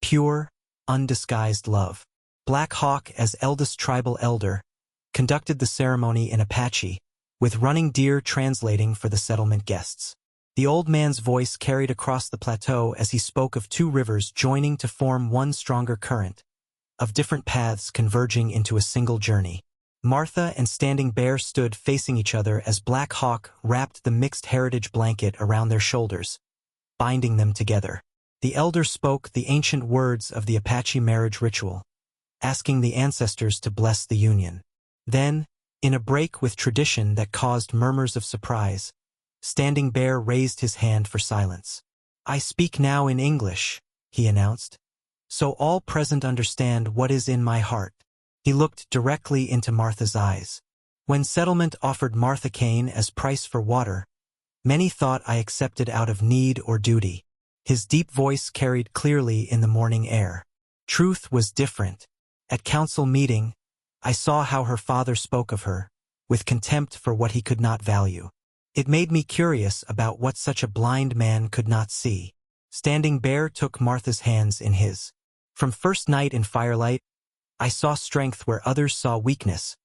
Pure, undisguised love. Black Hawk, as eldest tribal elder, conducted the ceremony in Apache, with Running Deer translating for the settlement guests. The old man's voice carried across the plateau as he spoke of two rivers joining to form one stronger current, of different paths converging into a single journey. Martha and Standing Bear stood facing each other as Black Hawk wrapped the mixed heritage blanket around their shoulders, binding them together. The elder spoke the ancient words of the Apache marriage ritual, asking the ancestors to bless the union. Then, in a break with tradition that caused murmurs of surprise, Standing Bear raised his hand for silence. I speak now in English, he announced, so all present understand what is in my heart. He looked directly into Martha's eyes. When settlement offered Martha cane as price for water, many thought I accepted out of need or duty. His deep voice carried clearly in the morning air. Truth was different. At council meeting, I saw how her father spoke of her, with contempt for what he could not value. It made me curious about what such a blind man could not see. Standing Bear took Martha's hands in his. From first night in Firelight, I saw strength where others saw weakness,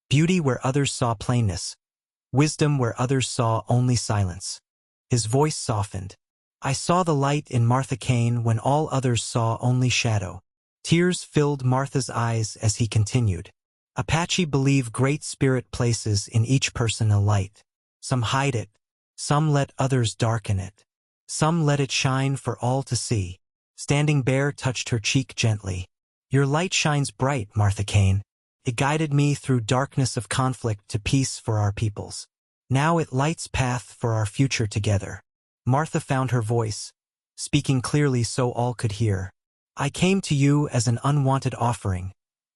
beauty where others saw plainness, wisdom where others saw only silence. His voice softened. I saw the light in Martha Kane when all others saw only shadow. Tears filled Martha's eyes as he continued. Apache believe Great Spirit places in each person a light. Some hide it, some let others darken it. Some let it shine for all to see. Standing Bear touched her cheek gently. Your light shines bright, Martha Kane. It guided me through darkness of conflict to peace for our peoples. Now it lights path for our future together. Martha found her voice, speaking clearly so all could hear. I came to you as an unwanted offering,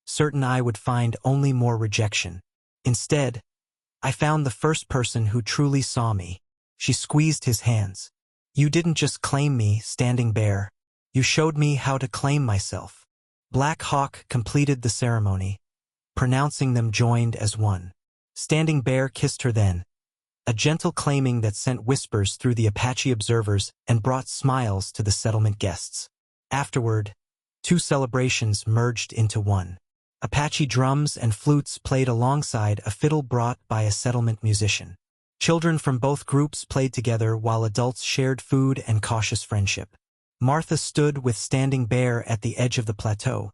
certain I would find only more rejection. Instead, I found the first person who truly saw me. She squeezed his hands. You didn't just claim me, Standing Bear. You showed me how to claim myself. Black Hawk completed the ceremony, pronouncing them joined as one. Standing Bear kissed her then, a gentle claiming that sent whispers through the Apache observers and brought smiles to the settlement guests. Afterward, two celebrations merged into one. Apache drums and flutes played alongside a fiddle brought by a settlement musician. Children from both groups played together while adults shared food and cautious friendship. Martha stood with Standing Bear at the edge of the plateau,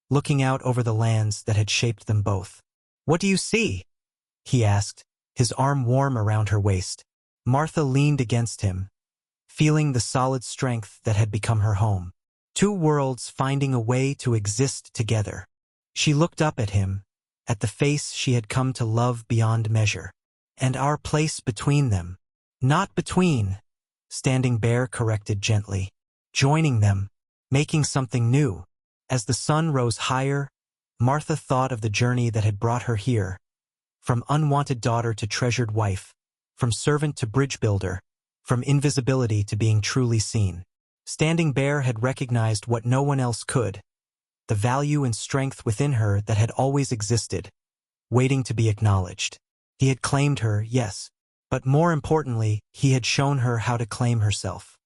looking out over the lands that had shaped them both. What do you see? He asked, his arm warm around her waist. Martha leaned against him, feeling the solid strength that had become her home. Two worlds finding a way to exist together. She looked up at him, at the face she had come to love beyond measure. And our place between them. Not between, Standing Bear corrected gently. Joining them, making something new. As the sun rose higher, Martha thought of the journey that had brought her here. From unwanted daughter to treasured wife, from servant to bridge builder, from invisibility to being truly seen. Standing Bear had recognized what no one else could, the value and strength within her that had always existed, waiting to be acknowledged. He had claimed her, yes, but more importantly, he had shown her how to claim herself.